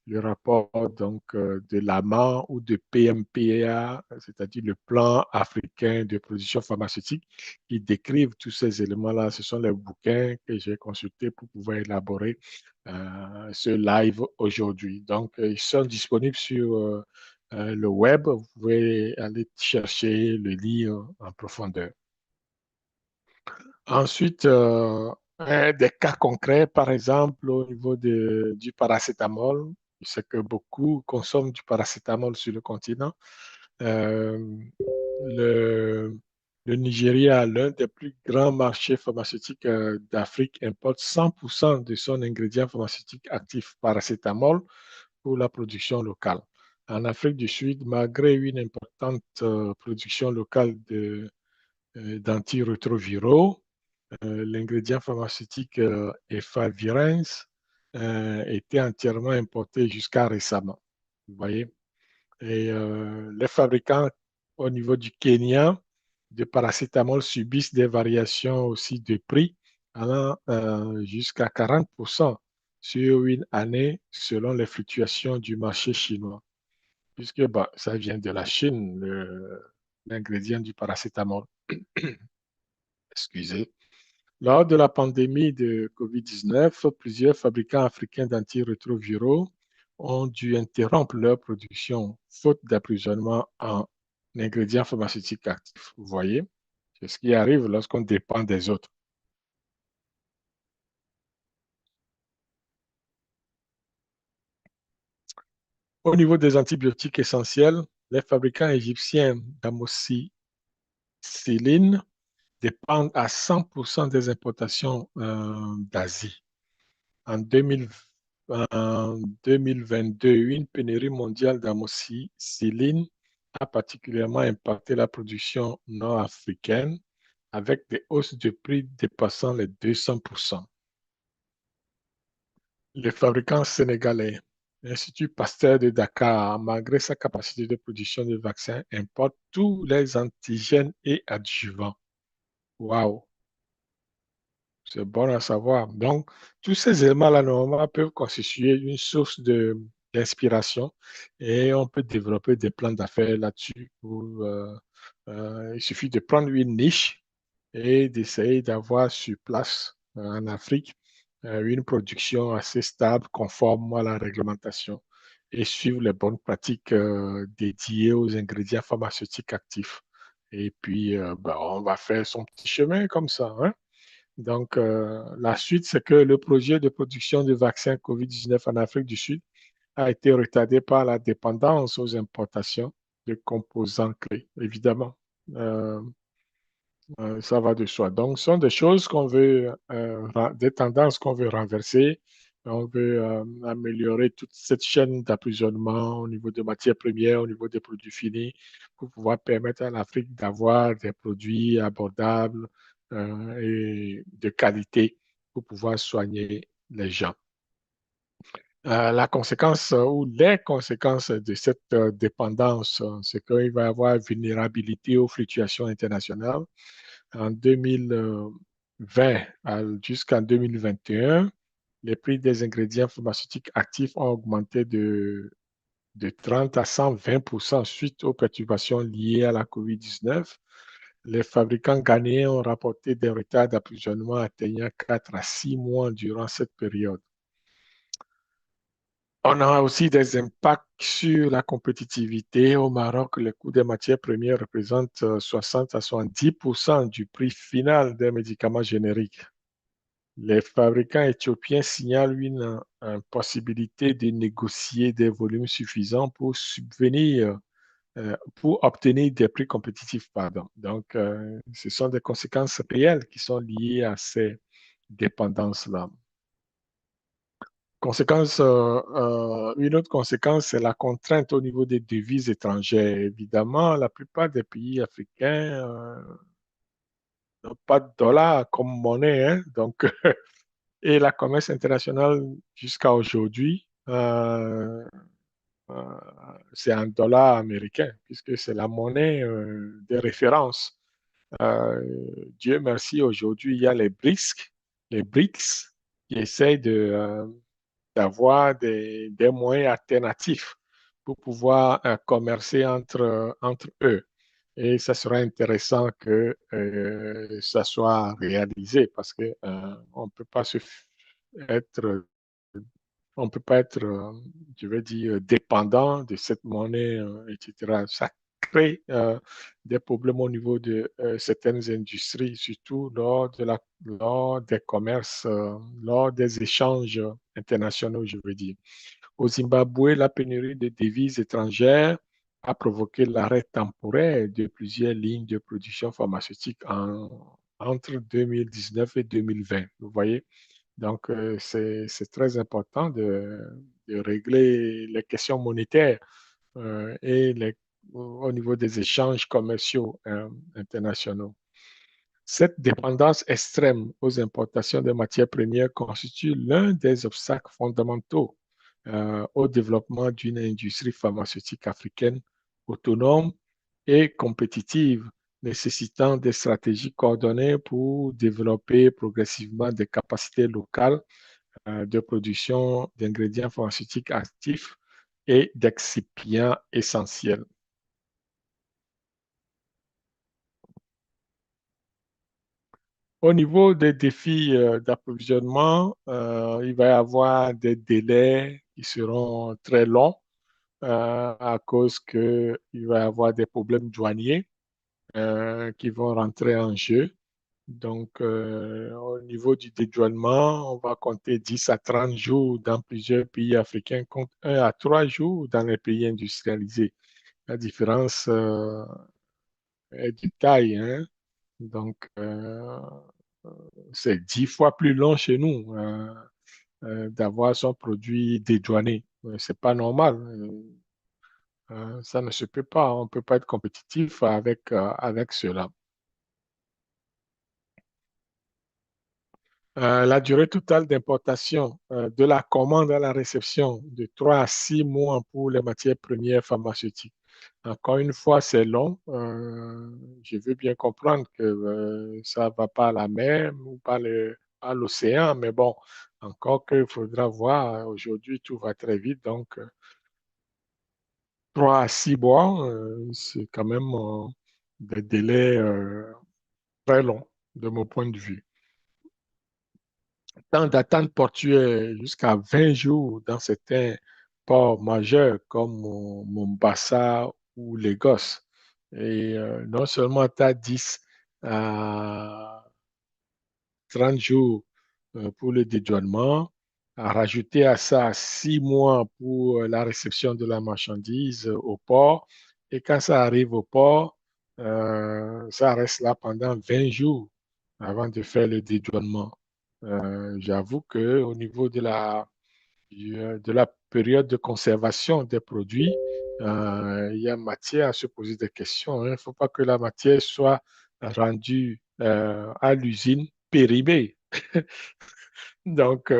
le rapport donc, de l'AMA ou de PMPA, c'est-à-dire le plan africain de production pharmaceutique, qui décrivent tous ces éléments-là. Ce sont les bouquins que j'ai consultés pour pouvoir élaborer ce live aujourd'hui. Donc, ils sont disponibles sur le web. Vous pouvez aller chercher, le lire en profondeur. Ensuite, des cas concrets, par exemple, au niveau du paracétamol. Je sais que beaucoup consomment du paracétamol sur le continent. Euh, le, le Nigeria, l'un des plus grands marchés pharmaceutiques d'Afrique, importe 100% de son ingrédient pharmaceutique actif paracétamol pour la production locale. En Afrique du Sud, malgré une importante production locale d'antirétroviraux, l'ingrédient pharmaceutique Efavirenz était entièrement importé jusqu'à récemment. Vous voyez? Et les fabricants au niveau du Kenya de paracétamol subissent des variations aussi de prix allant jusqu'à 40% sur une année selon les fluctuations du marché chinois. Puisque bah, ça vient de la Chine, l'ingrédient du paracétamol. Excusez. Lors de la pandémie de COVID-19, plusieurs fabricants africains d'antirétroviraux ont dû interrompre leur production faute d'approvisionnement en ingrédients pharmaceutiques actifs. Vous voyez, c'est ce qui arrive lorsqu'on dépend des autres. Au niveau des antibiotiques essentiels, les fabricants égyptiens d'amoxicilline dépendent à 100% des importations d'Asie. En 2000 En 2022, une pénurie mondiale d'amoxicilline a particulièrement impacté la production nord-africaine avec des hausses de prix dépassant les 200%. Les fabricants sénégalais, l'Institut Pasteur de Dakar, malgré sa capacité de production de vaccins, importe tous les antigènes et adjuvants. Waouh, c'est bon à savoir. Donc, tous ces éléments-là, normalement, peuvent constituer une source d'inspiration et on peut développer des plans d'affaires là-dessus. Il suffit de prendre une niche et d'essayer d'avoir sur place en Afrique une production assez stable, conforme à la réglementation et suivre les bonnes pratiques dédiées aux ingrédients pharmaceutiques actifs. Et puis, ben, on va faire son petit chemin comme ça, hein. Donc, la suite, c'est que le projet de production de vaccins COVID-19 en Afrique du Sud a été retardé par la dépendance aux importations de composants clés, évidemment. Euh, Ça va de soi. Donc, ce sont des choses qu'on veut, des tendances qu'on veut renverser. On veut améliorer toute cette chaîne d'approvisionnement au niveau des matières premières, au niveau des produits finis, pour pouvoir permettre à l'Afrique d'avoir des produits abordables et de qualité pour pouvoir soigner les gens. La conséquence ou les conséquences de cette dépendance, c'est qu'il va y avoir vulnérabilité aux fluctuations internationales en 2020 jusqu'en 2021, les prix des ingrédients pharmaceutiques actifs ont augmenté de 30 à 120% suite aux perturbations liées à la COVID-19. Les fabricants ghanéens ont rapporté des retards d'approvisionnement atteignant 4 à 6 mois durant cette période. On a aussi des impacts sur la compétitivité. Au Maroc, les coûts des matières premières représentent 60 à 70% du prix final des médicaments génériques. Les fabricants éthiopiens signalent une possibilité de négocier des volumes suffisants pour subvenir, pour obtenir des prix compétitifs. Pardon. Donc, ce sont des conséquences réelles qui sont liées à ces dépendances-là. Une autre conséquence, c'est la contrainte au niveau des devises étrangères. Évidemment, la plupart des pays africains n'ont pas de dollar comme monnaie, hein. Donc, et la commerce internationale jusqu'à aujourd'hui, euh, c'est un dollar américain, puisque c'est la monnaie de référence. Euh, Dieu merci, aujourd'hui, il y a les BRICS qui essayent d'avoir des moyens alternatifs pour pouvoir commercer entre eux. Et ça sera intéressant que ça soit réalisé parce que on peut pas être, on peut pas être, je vais dire, dépendant de cette monnaie, etc. Ça crée des problèmes au niveau de certaines industries, surtout lors des commerces, lors des échanges internationaux, je veux dire. Au Zimbabwe, la pénurie de devises étrangères a provoqué l'arrêt temporaire de plusieurs lignes de production pharmaceutique entre 2019 et 2020. Vous voyez? Donc, c'est très important de régler les questions monétaires et au niveau des échanges commerciaux internationaux. Cette dépendance extrême aux importations de matières premières constitue l'un des obstacles fondamentaux au développement d'une industrie pharmaceutique africaine autonome et compétitive, nécessitant des stratégies coordonnées pour développer progressivement des capacités locales de production d'ingrédients pharmaceutiques actifs et d'excipients essentiels. Au niveau des défis d'approvisionnement, il va y avoir des délais qui seront très longs à cause qu'il va y avoir des problèmes douaniers qui vont rentrer en jeu. Donc, au niveau du dédouanement, on va compter 10 à 30 jours dans plusieurs pays africains, contre 1 à 3 jours dans les pays industrialisés. La différence est de taille, hein. Donc, c'est 10 fois plus long chez nous d'avoir son produit dédouané. C'est pas normal. Ça ne se peut pas. On ne peut pas être compétitif avec cela. La durée totale d'importation de la commande à la réception de 3 à 6 mois pour les matières premières pharmaceutiques. Encore une fois, c'est long. Je veux bien comprendre que ça ne va pas à la mer ou pas à l'océan, mais bon, encore qu'il faudra voir. Aujourd'hui, tout va très vite. Donc, 3 à 6 mois, c'est quand même des délais très longs de mon point de vue. Temps d'attente portuaire jusqu'à 20 jours dans certains ports majeurs comme Mombasa ou Lagos. Et non seulement tu as 10 à 30 jours pour le dédouanement, à rajouter à ça 6 mois pour la réception de la marchandise au port. Et quand ça arrive au port, ça reste là pendant 20 jours avant de faire le dédouanement. J'avoue qu'au niveau de la période de conservation des produits, il y a matière à se poser des questions. Il ne faut pas que la matière soit rendue à l'usine périmée. Donc,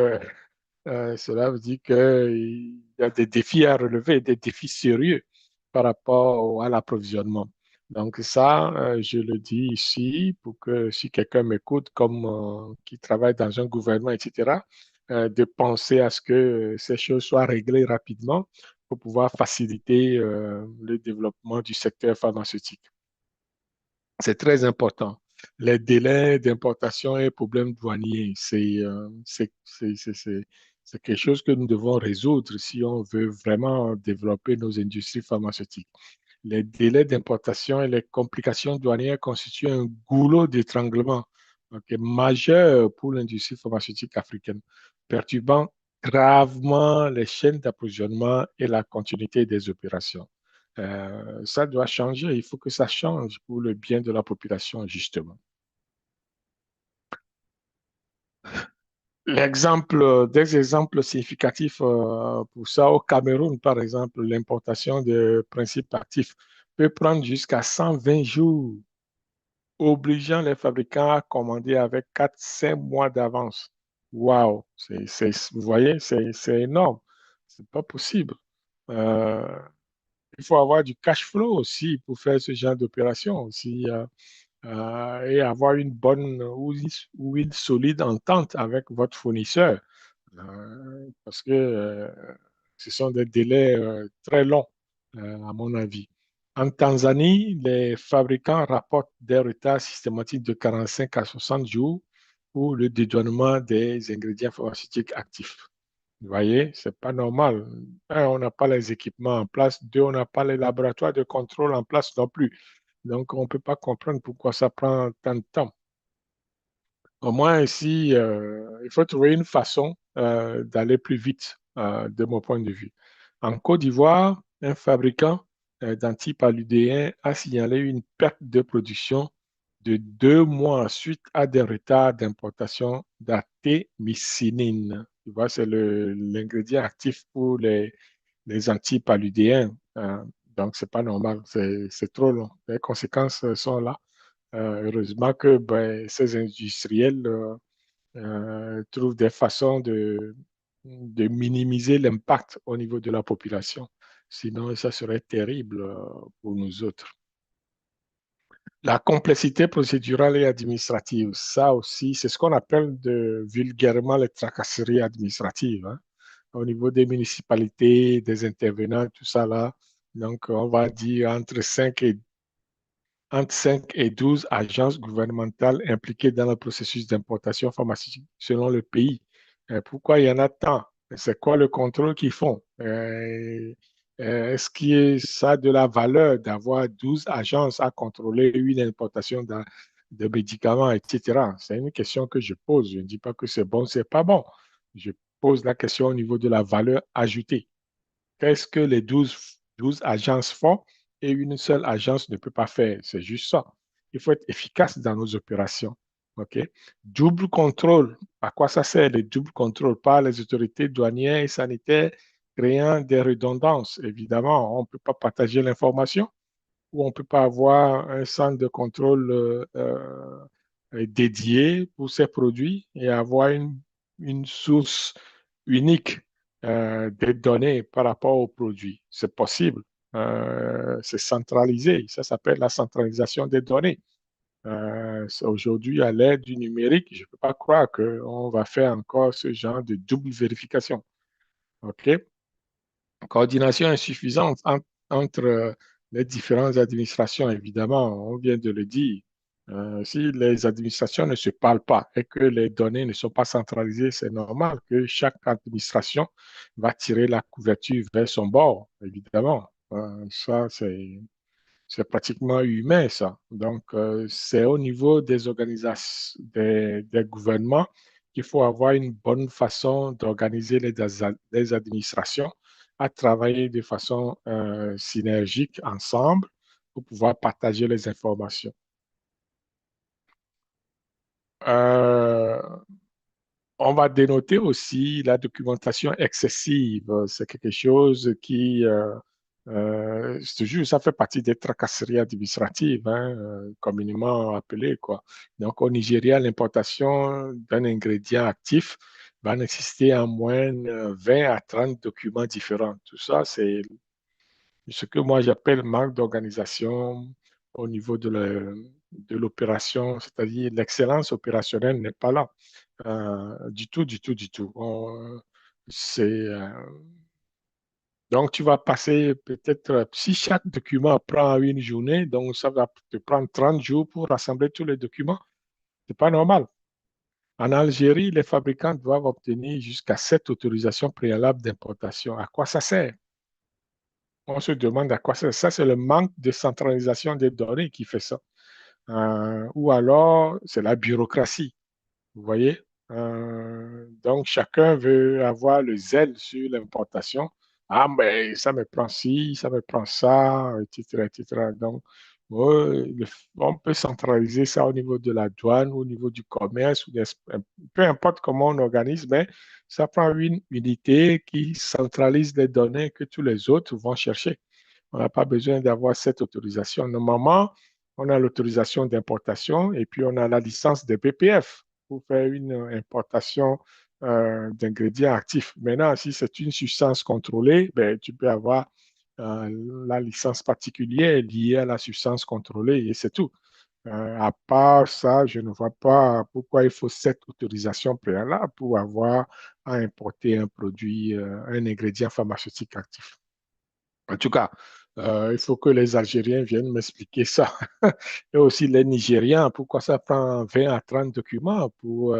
cela veut dire qu'il y a des défis à relever, des défis sérieux par rapport à l'approvisionnement. Donc ça, je le dis ici pour que si quelqu'un m'écoute, comme qui travaille dans un gouvernement, etc., de penser à ce que ces choses soient réglées rapidement pour pouvoir faciliter le développement du secteur pharmaceutique. C'est très important. Les délais d'importation et problèmes douaniers, c'est quelque chose que nous devons résoudre si on veut vraiment développer nos industries pharmaceutiques. Les délais d'importation et les complications douanières constituent un goulot d'étranglement majeur pour l'industrie pharmaceutique africaine, perturbant gravement les chaînes d'approvisionnement et la continuité des opérations. Ça doit changer, il faut que ça change pour le bien de la population, justement. Des exemples significatifs pour ça, au Cameroun, par exemple, l'importation de principes actifs peut prendre jusqu'à 120 jours, obligeant les fabricants à commander avec 4, 5 mois d'avance. Waouh, vous voyez, c'est énorme. C'est pas possible. Euh, il faut avoir du cash flow aussi pour faire ce genre d'opération aussi. Et avoir une bonne ou une solide entente avec votre fournisseur parce que ce sont des délais très longs, à mon avis. En Tanzanie, les fabricants rapportent des retards systématiques de 45 à 60 jours pour le dédouanement des ingrédients pharmaceutiques actifs. Vous voyez, c'est pas normal. Un, on n'a pas les équipements en place. Deux, on n'a pas les laboratoires de contrôle en place non plus. Donc, on ne peut pas comprendre pourquoi ça prend tant de temps. Au moins, ici, il faut trouver une façon d'aller plus vite, de mon point de vue. En Côte d'Ivoire, un fabricant d'antipaludéens a signalé une perte de production de 2 mois suite à des retards d'importation d'artémisinine. Tu vois, c'est l'ingrédient actif pour les antipaludéens. Donc, c'est pas normal, c'est trop long. Les conséquences sont là. Heureusement que ben, ces industriels trouvent des façons de minimiser l'impact au niveau de la population. Sinon, ça serait terrible pour nous autres. La complexité procédurale et administrative, ça aussi, c'est ce qu'on appelle vulgairement les tracasseries administratives, hein, au niveau des municipalités, des intervenants, tout ça là. Donc, on va dire entre 5 et 12 agences gouvernementales impliquées dans le processus d'importation pharmaceutique selon le pays. Pourquoi il y en a tant? C'est quoi le contrôle qu'ils font? Est-ce que ça a de la valeur d'avoir 12 agences à contrôler une importation des médicaments, etc. C'est une question que je pose. Je ne dis pas que c'est bon, c'est pas bon. Je pose la question au niveau de la valeur ajoutée. Qu'est-ce que les 12 agences font et une seule agence ne peut pas faire? C'est juste ça. Il faut être efficace dans nos opérations. OK? Double contrôle. À quoi ça sert le double contrôle par les autorités douanières et sanitaires créant des redondances? Évidemment, on ne peut pas partager l'information ou on ne peut pas avoir un centre de contrôle dédié pour ces produits et avoir une source unique des données par rapport aux produits. C'est possible. C'est centralisé. Ça s'appelle la centralisation des données. Aujourd'hui, à l'aide du numérique, je ne peux pas croire qu'on va faire encore ce genre de double vérification. OK? Coordination insuffisante entre les différentes administrations, évidemment, on vient de le dire. Si les administrations ne se parlent pas et que les données ne sont pas centralisées, c'est normal que chaque administration va tirer la couverture vers son bord, évidemment. Ça, c'est pratiquement humain, ça. Donc, c'est au niveau des organisations, des gouvernements qu'il faut avoir une bonne façon d'organiser les administrations à travailler de façon synergique ensemble pour pouvoir partager les informations. Euh, On va dénoter aussi la documentation excessive. C'est quelque chose qui, toujours, ça fait partie des tracasseries administratives, hein, communément appelées, quoi. Donc, au Nigeria, l'importation d'un ingrédient actif va nécessiter en moins 20 à 30 documents différents. Tout ça, c'est ce que moi j'appelle manque d'organisation au niveau de l'opération, c'est-à-dire l'excellence opérationnelle n'est pas là. Du tout, du tout, du tout. C'est, donc, tu vas passer peut-être, si chaque document prend une journée, donc ça va te prendre 30 jours pour rassembler tous les documents. C'est pas normal. En Algérie, les fabricants doivent obtenir jusqu'à 7 autorisations préalables d'importation. À quoi ça sert? On se demande à quoi ça sert. Ça, c'est le manque de centralisation des données qui fait ça. Ou alors, c'est la bureaucratie. Vous voyez? Donc, chacun veut avoir le zèle sur l'importation. Ah, mais ça me prend ci, ça me prend ça, etc., etc. Donc, ouais, on peut centraliser ça au niveau de la douane, au niveau du commerce, peu importe comment on organise, mais ça prend une unité qui centralise les données que tous les autres vont chercher. On n'a pas besoin d'avoir cette autorisation. Normalement, on a l'autorisation d'importation et puis on a la licence des PPF pour faire une importation d'ingrédients actifs. Maintenant, si c'est une substance contrôlée, ben, tu peux avoir la licence particulière liée à la substance contrôlée et c'est tout. À part ça, je ne vois pas pourquoi il faut cette autorisation préalable pour avoir à importer un produit, un ingrédient pharmaceutique actif. En tout cas, il faut que les Algériens viennent m'expliquer ça. Et aussi les Nigériens, pourquoi ça prend 20 à 30 documents pour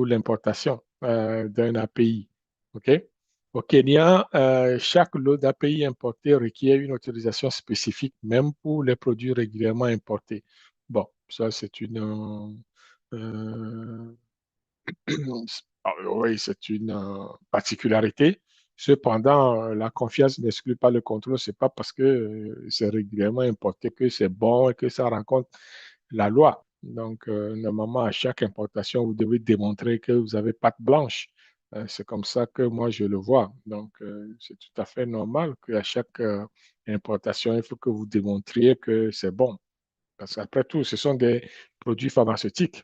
l'importation d'un API. OK? Au Kenya, chaque lot d'API importé requiert une autorisation spécifique, même pour les produits régulièrement importés. Bon, ça, c'est euh, oui, c'est une particularité. Cependant, la confiance n'exclut pas le contrôle. C'est pas parce que c'est régulièrement importé que c'est bon et que ça rencontre la loi. Donc, normalement, à chaque importation, vous devez démontrer que vous avez patte blanche. C'est comme ça que moi, je le vois. Donc, c'est tout à fait normal qu'à chaque importation, il faut que vous démontriez que c'est bon. Parce qu'après tout, ce sont des produits pharmaceutiques.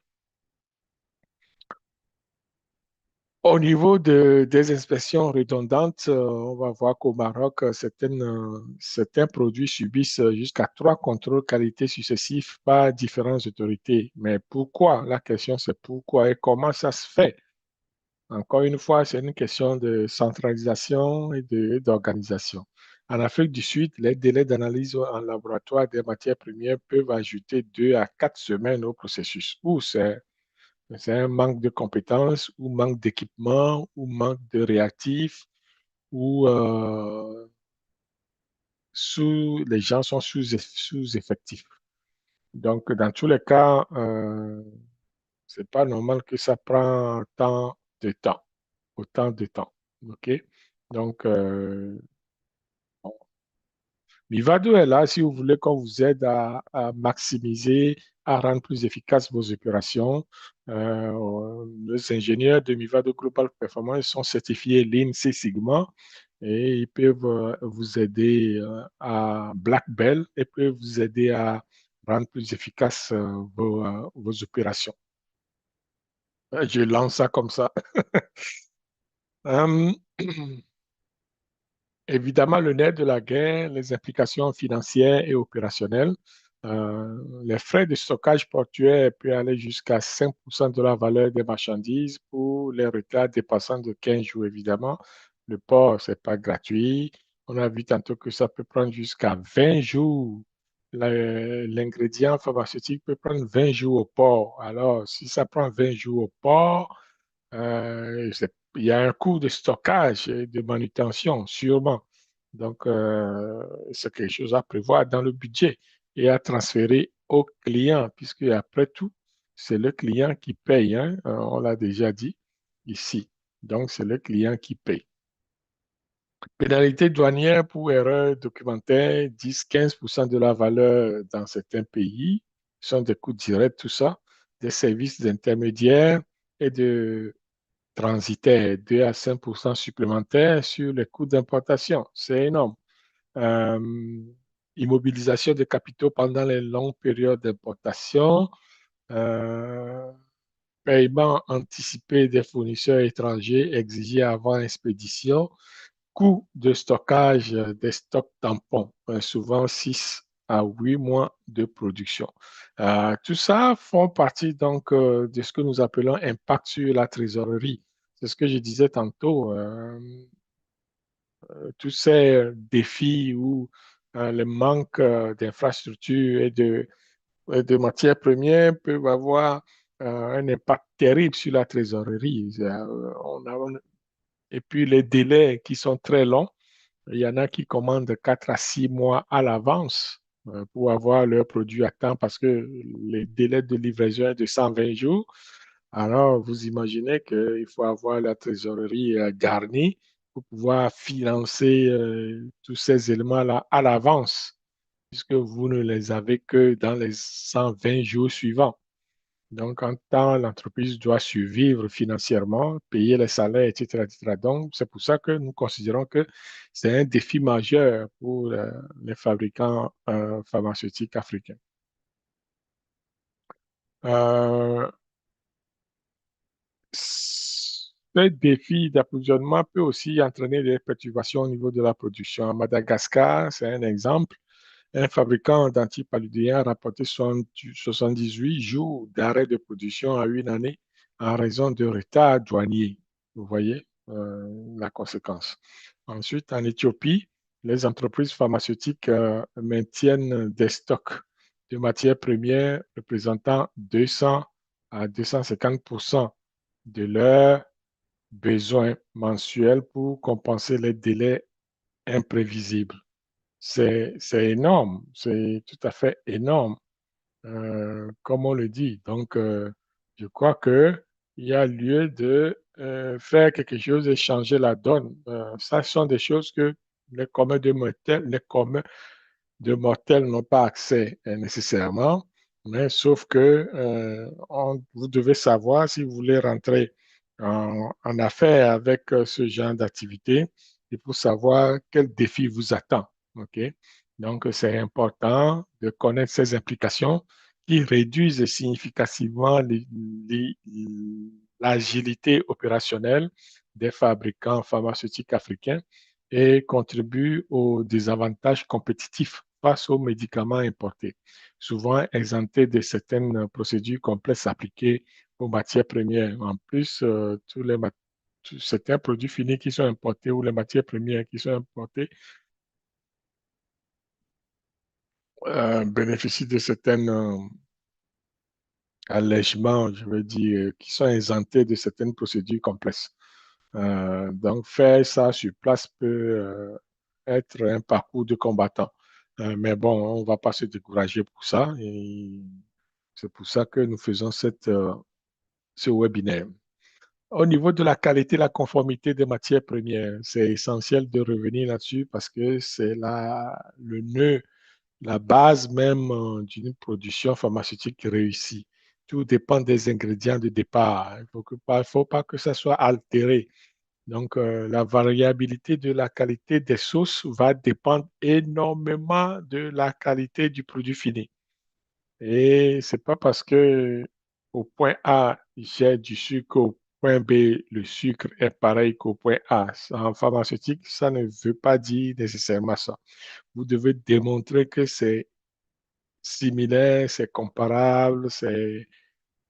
Au niveau des inspections redondantes, on va voir qu'au Maroc, certains produits subissent jusqu'à 3 contrôles qualité successifs par différentes autorités. Mais pourquoi? La question, c'est pourquoi et comment ça se fait? Encore une fois, c'est une question de centralisation et d'organisation. En Afrique du Sud, les délais d'analyse en laboratoire des matières premières peuvent ajouter 2 à 4 semaines au processus, où c'est un manque de compétences ou manque d'équipement ou manque de réactifs ou les gens sont sous-effectifs. Donc, dans tous les cas, c'est pas normal que ça prend tant de temps, autant de temps. OK? Donc, Mivado est là si vous voulez qu'on vous aide à maximiser, à rendre plus efficaces vos opérations. Les ingénieurs de Mivado Global Performance sont certifiés Lean Six Sigma et ils peuvent vous aider à Black Belt et peuvent vous aider à rendre plus efficaces vos opérations. Je lance ça comme ça. Euh, Évidemment, le nerf de la guerre, les implications financières et opérationnelles. Les frais de stockage portuaire peuvent aller jusqu'à 5% de la valeur des marchandises pour les retards dépassant de 15 jours, évidemment. Le port, ce n'est pas gratuit. On a vu tantôt que ça peut prendre jusqu'à 20 jours. L'ingrédient pharmaceutique peut prendre 20 jours au port. Alors, si ça prend 20 jours au port, il y a un coût de stockage et de manutention, sûrement. Donc, c'est quelque chose à prévoir dans le budget et à transférer au client, puisque après tout, c'est le client qui paye, hein. On l'a déjà dit ici. Donc, c'est le client qui paye. Pénalité douanière pour erreur documentaire, 10-15% de la valeur dans certains pays, ce sont des coûts directs, tout ça, des services intermédiaires et de transitaires, 2 à 5% supplémentaires sur les coûts d'importation. C'est énorme. Euh, Immobilisation de capitaux pendant les longues périodes d'importation, euh, paiement anticipé des fournisseurs étrangers exigés avant expédition, coût de stockage des stocks tampons, souvent 6 à 8 mois de production. Tout ça font partie donc de ce que nous appelons impact sur la trésorerie. C'est ce que je disais tantôt. Tous ces défis ou le manque d'infrastructures et de matières premières peuvent avoir un impact terrible sur la trésorerie. Et puis les délais qui sont très longs. Il y en a qui commandent 4 à 6 mois à l'avance pour avoir leurs produits à temps parce que les délais de livraison est de 120 jours. Alors, vous imaginez qu'il faut avoir la trésorerie garnie pour pouvoir financer tous ces éléments-là à l'avance, puisque vous ne les avez que dans les 120 jours suivants. Donc, en temps, l'entreprise doit survivre financièrement, payer les salaires, etc., etc. Donc, c'est pour ça que nous considérons que c'est un défi majeur pour les fabricants pharmaceutiques africains. Euh, Ce défi d'approvisionnement peut aussi entraîner des perturbations au niveau de la production. À Madagascar, c'est un exemple. Un fabricant d'antipaludéens a rapporté 78 jours d'arrêt de production à une année en raison de retards douaniers. Vous voyez la conséquence. Ensuite, en Éthiopie, les entreprises pharmaceutiques maintiennent des stocks de matières premières représentant 200 à 250% de leurs besoins mensuels pour compenser les délais imprévisibles. C'est énorme, c'est tout à fait énorme, comme on le dit. Donc, je crois qu'il y a lieu de faire quelque chose et changer la donne. Ça sont des choses que les communs de mortels n'ont pas accès nécessairement, mais sauf que vous devez savoir si vous voulez rentrer en affaires avec ce genre d'activité, il faut savoir quel défi vous attend. OK? Donc, c'est important de connaître ces implications qui réduisent significativement l'agilité opérationnelle des fabricants pharmaceutiques africains et contribuent au désavantage compétitif face aux médicaments importés, souvent exemptés de certaines procédures complexes appliquées aux matières premières. En plus, certains produits finis qui sont importés ou les matières premières qui sont importées bénéficient de certains allègements, je veux dire, qui sont exemptés de certaines procédures complexes. Donc, faire ça sur place peut être un parcours de combattant. Mais bon, on ne va pas se décourager pour ça. Et c'est pour ça que nous faisons ce webinaire. Au niveau de la qualité, la conformité des matières premières, c'est essentiel de revenir là-dessus parce que c'est le nœud, la base même d'une production pharmaceutique réussie. Tout dépend des ingrédients de départ. Il ne faut pas que ça soit altéré. Donc, la variabilité de la qualité des sources va dépendre énormément de la qualité du produit fini. Et c'est pas parce que au point A, j'ai du sucre, au point B, le sucre est pareil qu'au point A. En pharmaceutique, ça ne veut pas dire nécessairement ça. Vous devez démontrer que c'est similaire, c'est comparable, c'est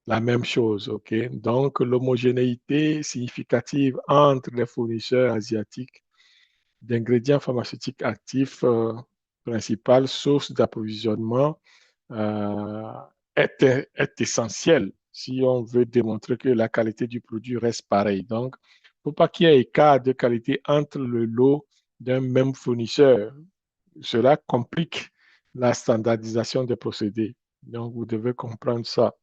la même chose, OK? Donc, l'homogénéité significative entre les fournisseurs asiatiques d'ingrédients pharmaceutiques actifs, principales sources d'approvisionnement, euh, est essentielle si on veut démontrer que la qualité du produit reste pareille. Donc, il ne faut pas qu'il y ait écart de qualité entre le lot d'un même fournisseur. Cela complique la standardisation des procédés. Donc, vous devez comprendre ça.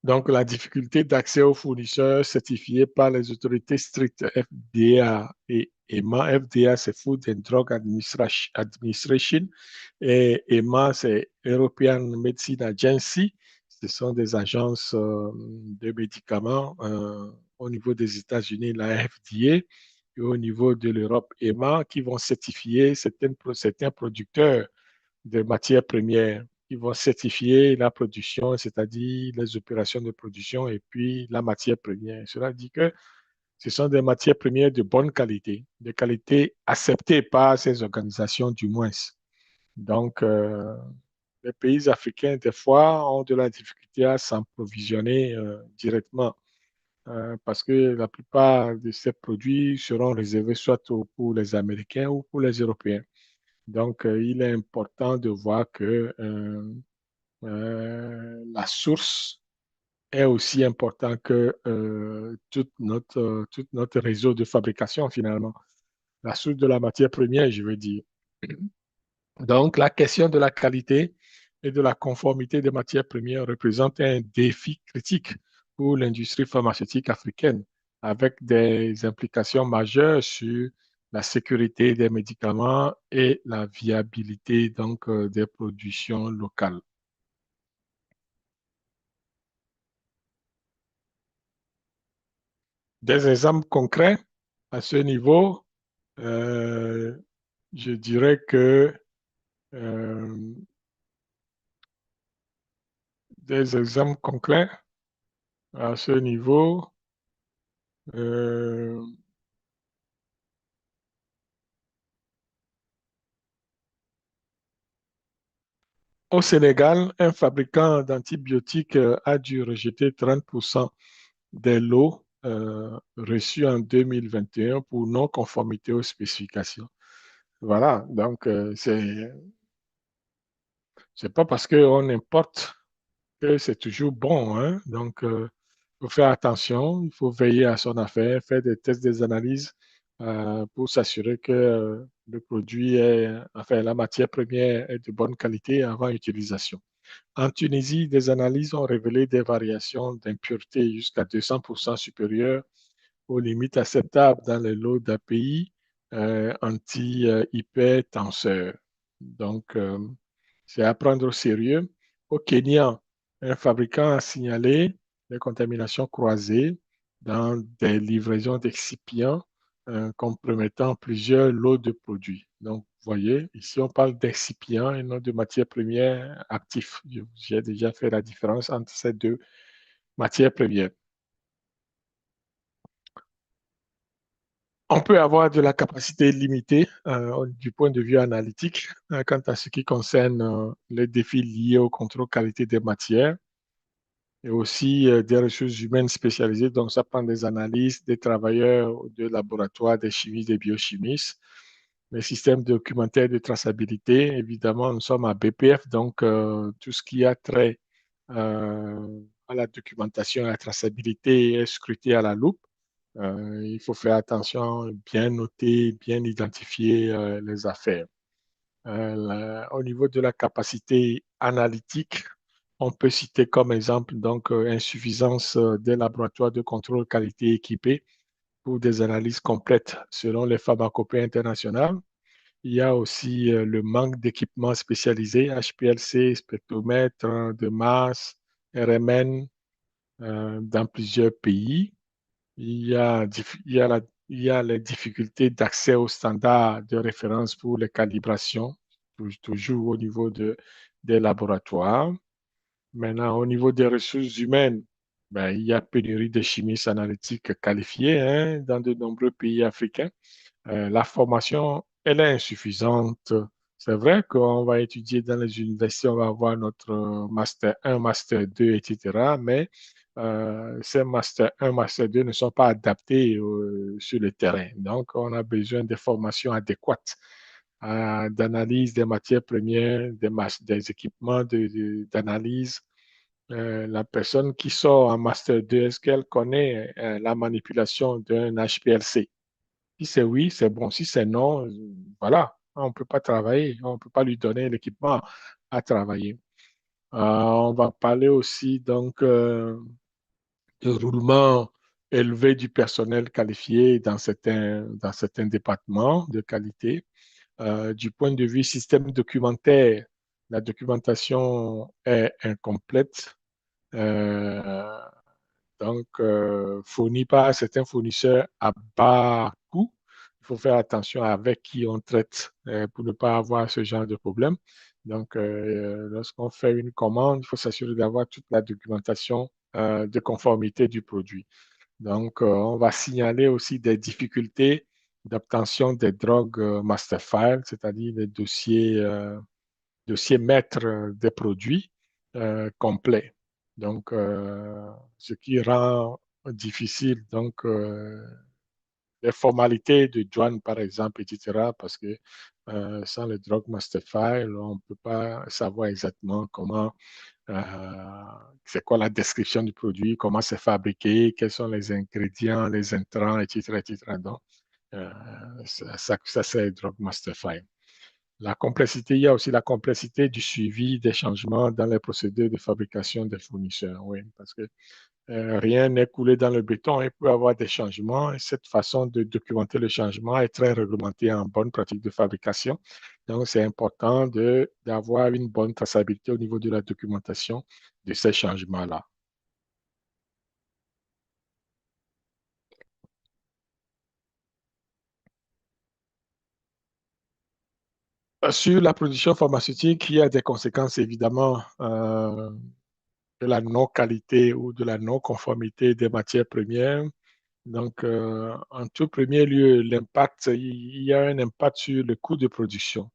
Donc, la difficulté d'accès aux fournisseurs certifiés par les autorités strictes FDA et EMA. FDA, c'est Food and Drug Administration, et EMA, c'est European Medicine Agency. Ce sont des agences de médicaments au niveau des États-Unis, la FDA, et au niveau de l'Europe, EMA, qui vont certifier certains producteurs de matières premières qui vont certifier la production, c'est-à-dire les opérations de production et puis la matière première. Cela dit que ce sont des matières premières de qualité acceptée par ces organisations du moins. Donc, les pays africains, des fois, ont de la difficulté à s'approvisionner directement parce que la plupart de ces produits seront réservés soit pour les Américains ou pour les Européens. Donc, il est important de voir que la source est aussi important que tout notre réseau de fabrication, finalement. La source de la matière première, je veux dire. Donc, la question de la qualité et de la conformité des matières premières représente un défi critique pour l'industrie pharmaceutique africaine, avec des implications majeures sur la sécurité des médicaments et la viabilité donc, des productions locales. Des exemples concrets à ce niveau, euh, je dirais que euh, des exemples concrets à ce niveau, euh, au Sénégal, un fabricant d'antibiotiques a dû rejeter 30% des lots reçus en 2021 pour non-conformité aux spécifications. Voilà, donc c'est pas parce qu'on importe que c'est toujours bon, hein. Donc, il faut faire attention, il faut veiller à son affaire, faire des tests, des analyses pour s'assurer que le produit enfin, la matière première est de bonne qualité avant utilisation. En Tunisie, des analyses ont révélé des variations d'impureté jusqu'à 200% supérieures aux limites acceptables dans les lots d'API anti-hypertenseurs. Donc, c'est à prendre au sérieux. Au Kenya, un fabricant a signalé des contaminations croisées dans des livraisons d'excipients compromettant plusieurs lots de produits. Donc, vous voyez, ici, on parle d'excipients et non de matières premières actives. J'ai déjà fait la différence entre ces deux matières premières. On peut avoir de la capacité limitée du point de vue analytique quant à ce qui concerne les défis liés au contrôle qualité des matières et aussi des ressources humaines spécialisées. Donc, ça prend des analystes, des travailleurs de laboratoire, des chimistes, des biochimistes, les systèmes documentaires de traçabilité. Évidemment, nous sommes à BPF, donc tout ce qui a trait à la documentation et à la traçabilité est scruté à la loupe. Il faut faire attention, bien noter, bien identifier les affaires. Au niveau de la capacité analytique, on peut citer comme exemple donc insuffisance des laboratoires de contrôle qualité équipés pour des analyses complètes selon les pharmacopées internationales. Il y a aussi le manque d'équipements spécialisés, HPLC, spectromètre de masse, RMN, dans plusieurs pays. Il y a, il y a les difficultés d'accès aux standards de référence pour les calibrations, toujours au niveau des laboratoires. Maintenant, au niveau des ressources humaines, ben, il y a pénurie de chimistes analytiques qualifiés hein, dans de nombreux pays africains. La formation, elle est insuffisante. C'est vrai qu'on va étudier dans les universités, on va avoir notre master 1, master 2, etc. Mais ces master 1, master 2 ne sont pas adaptés sur le terrain. Donc, on a besoin de formations adéquates, d'analyse des matières premières, des équipements d'analyse. La personne qui sort en master 2, est-ce qu'elle connaît la manipulation d'un HPLC? Si c'est oui, c'est bon. Si c'est non, voilà, on ne peut pas travailler, on ne peut pas lui donner l'équipement à travailler. On va parler aussi donc de roulement élevé du personnel qualifié dans certains départements de qualité. Du point de vue système documentaire, la documentation est incomplète. Euh, fourni par certains fournisseurs à bas coût. Il faut faire attention avec qui on traite pour ne pas avoir ce genre de problème. Donc, lorsqu'on fait une commande, il faut s'assurer d'avoir toute la documentation de conformité du produit. Donc, on va signaler aussi des difficultés d'obtention des drogues master file, c'est-à-dire des dossiers maîtres des produits complets. Donc, ce qui rend difficile donc les formalités de douane, par exemple, etc., parce que sans le Drug Master File, on ne peut pas savoir exactement comment, c'est quoi la description du produit, comment c'est fabriqué, quels sont les ingrédients, les intrants, etc., etc. Donc, euh, ça c'est le Drug Master File. La complexité, il y a aussi la complexité du suivi des changements dans les procédés de fabrication des fournisseurs. Oui, parce que rien n'est coulé dans le béton. Il peut y avoir des changements et cette façon de documenter le changement est très réglementée en bonne pratique de fabrication. Donc, c'est important d'avoir une bonne traçabilité au niveau de la documentation de ces changements-là. Sur la production pharmaceutique, il y a des conséquences évidemment de la non-qualité ou de la non-conformité des matières premières. Donc, en tout premier lieu, il y a un impact sur le coût de production.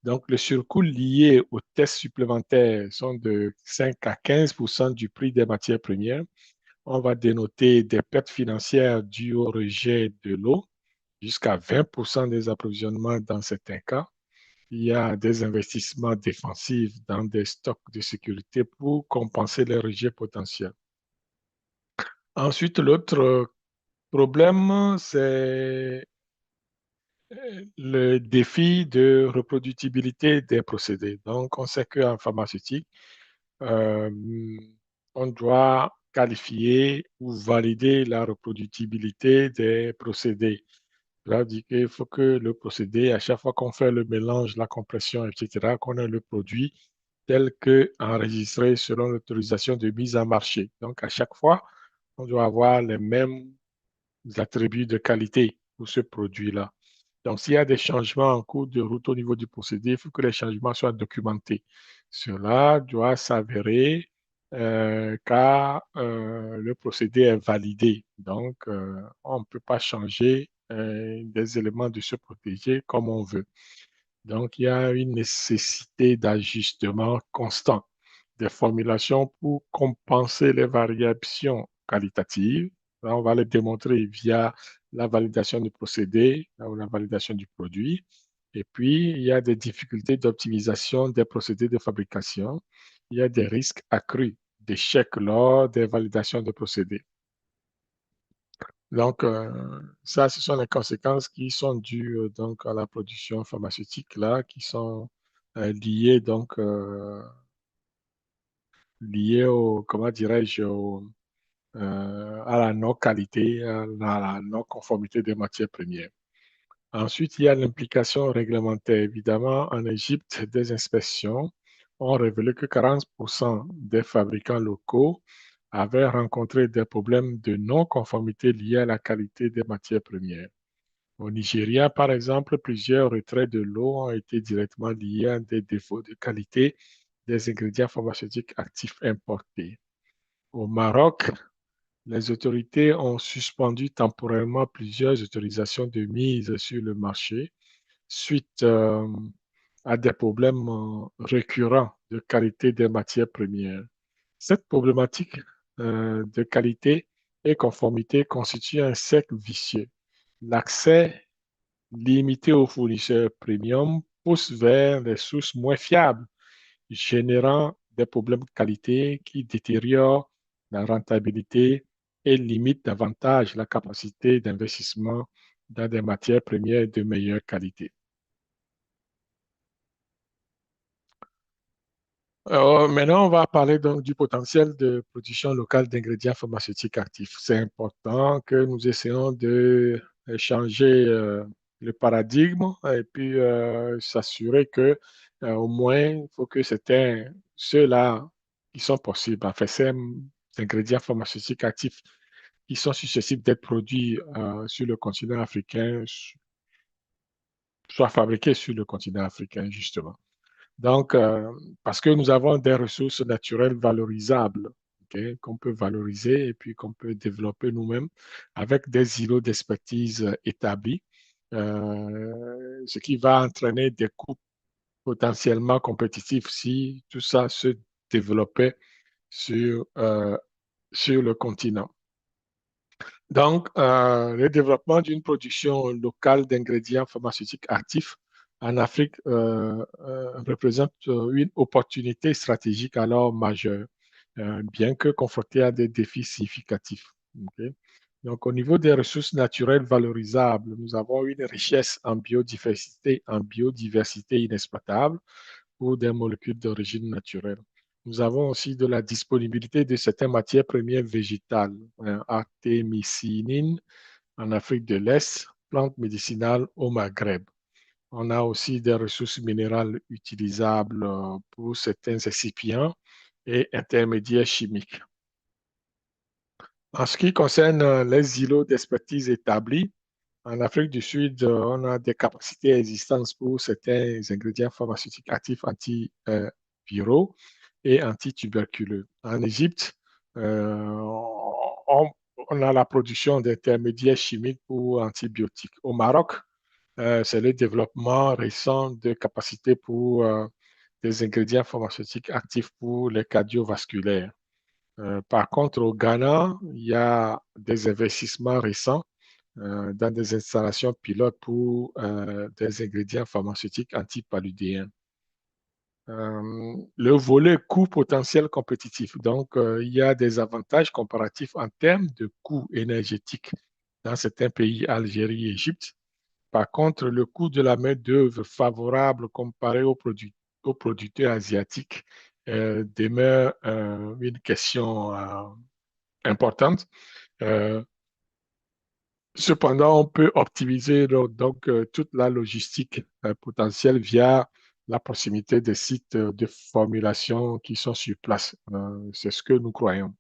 Donc, le surcoût lié aux tests supplémentaires sont de 5 à 15 du prix des matières premières. On va dénoter des pertes financières dues au rejet de l'eau, jusqu'à 20 des approvisionnements dans certains cas. Il y a des investissements défensifs dans des stocks de sécurité pour compenser les rejets potentiels. Ensuite, l'autre problème, c'est le défi de reproductibilité des procédés. Donc, on sait qu'en pharmaceutique, euh, on doit qualifier ou valider la reproductibilité des procédés. Cela veut dire qu'il faut que le procédé, à chaque fois qu'on fait le mélange, la compression, etc., qu'on ait le produit tel que enregistré selon l'autorisation de mise en marché. Donc, à chaque fois, on doit avoir les mêmes attributs de qualité pour ce produit-là. Donc, s'il y a des changements en cours de route au niveau du procédé, il faut que les changements soient documentés. Cela doit s'avérer car le procédé est validé. Donc, on ne peut pas changer des éléments de ce procédé comme on veut. Donc, il y a une nécessité d'ajustement constant des formulations pour compenser les variations qualitatives. Là, on va le démontrer via la validation du procédé ou la validation du produit. Et puis, il y a des difficultés d'optimisation des procédés de fabrication. Il y a des risques accrus d'échec lors des validations de procédés. Donc, ça, ce sont les conséquences qui sont dues donc, à la production pharmaceutique, là, qui sont liées donc liées au, comment dirais-je, à la non-qualité, à la non-conformité des matières premières. Ensuite, il y a l'implication réglementaire. Évidemment, en Égypte, des inspections ont révélé que 40% des fabricants locaux avaient rencontré des problèmes de non-conformité liés à la qualité des matières premières. Au Nigeria, par exemple, plusieurs retraits de l'eau ont été directement liés à des défauts de qualité des ingrédients pharmaceutiques actifs importés. Au Maroc, les autorités ont suspendu temporairement plusieurs autorisations de mise sur le marché suite à des problèmes récurrents de qualité des matières premières. Cette problématique de qualité et conformité constitue un cercle vicieux. L'accès limité aux fournisseurs premium pousse vers les sources moins fiables, générant des problèmes de qualité qui détériorent la rentabilité et limitent davantage la capacité d'investissement dans des matières premières de meilleure qualité. Maintenant, on va parler donc du potentiel de production locale d'ingrédients pharmaceutiques actifs. C'est important que nous essayons de changer le paradigme et puis s'assurer que au moins, il faut que c'était ceux-là qui sont possibles. En fait, ces ingrédients pharmaceutiques actifs qui sont susceptibles d'être produits sur le continent africain, soient fabriqués sur le continent africain, justement. Donc, parce que nous avons des ressources naturelles valorisables, ok, qu'on peut valoriser et puis qu'on peut développer nous-mêmes avec des îlots d'expertise établis, ce qui va entraîner des coûts potentiellement compétitifs si tout ça se développait sur, sur le continent. Donc, le développement d'une production locale d'ingrédients pharmaceutiques actifs en Afrique représente une opportunité stratégique alors majeure, bien que confrontée à des défis significatifs. Ok. Donc, au niveau des ressources naturelles valorisables, nous avons une richesse en biodiversité inexploitable ou des molécules d'origine naturelle. Nous avons aussi de la disponibilité de certaines matières premières végétales, artémisinine en Afrique de l'Est, plantes médicinales au Maghreb. On a aussi des ressources minérales utilisables pour certains excipients et intermédiaires chimiques. En ce qui concerne les îlots d'expertise établis, en Afrique du Sud, on a des capacités existantes pour certains ingrédients pharmaceutiques actifs antiviraux et antituberculeux. En Égypte, on, on a la production d'intermédiaires chimiques pour antibiotiques. Au Maroc, c'est le développement récent de capacités pour des ingrédients pharmaceutiques actifs pour les cardiovasculaires. Par contre, au Ghana, il y a des investissements récents dans des installations pilotes pour des ingrédients pharmaceutiques antipaludéens. Le volet coût potentiel compétitif. Donc, il y a des avantages comparatifs en termes de coûts énergétiques dans certains pays, Algérie et Égypte. Par contre, le coût de la main-d'œuvre favorable comparé aux producteurs asiatiques demeure une question importante. Euh, Cependant, on peut optimiser donc, toute la logistique potentielle via la proximité des sites de formulation qui sont sur place. C'est ce que nous croyons.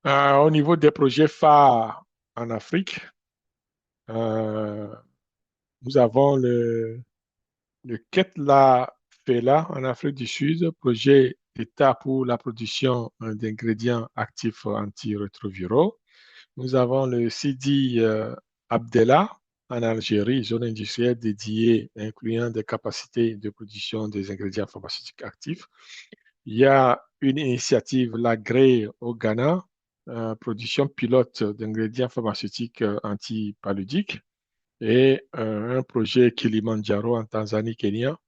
Au niveau des projets phares en Afrique, euh, nous avons le Ketla Fela en Afrique du Sud, projet d'État pour la production d'ingrédients actifs antirétroviraux. Nous avons le Sidi Abdellah en Algérie, zone industrielle dédiée incluant des capacités de production des ingrédients pharmaceutiques actifs. Il y a une initiative, l'AGRE au Ghana, production pilote d'ingrédients pharmaceutiques antipaludiques, et un projet Kilimanjaro en Tanzanie, Kenya,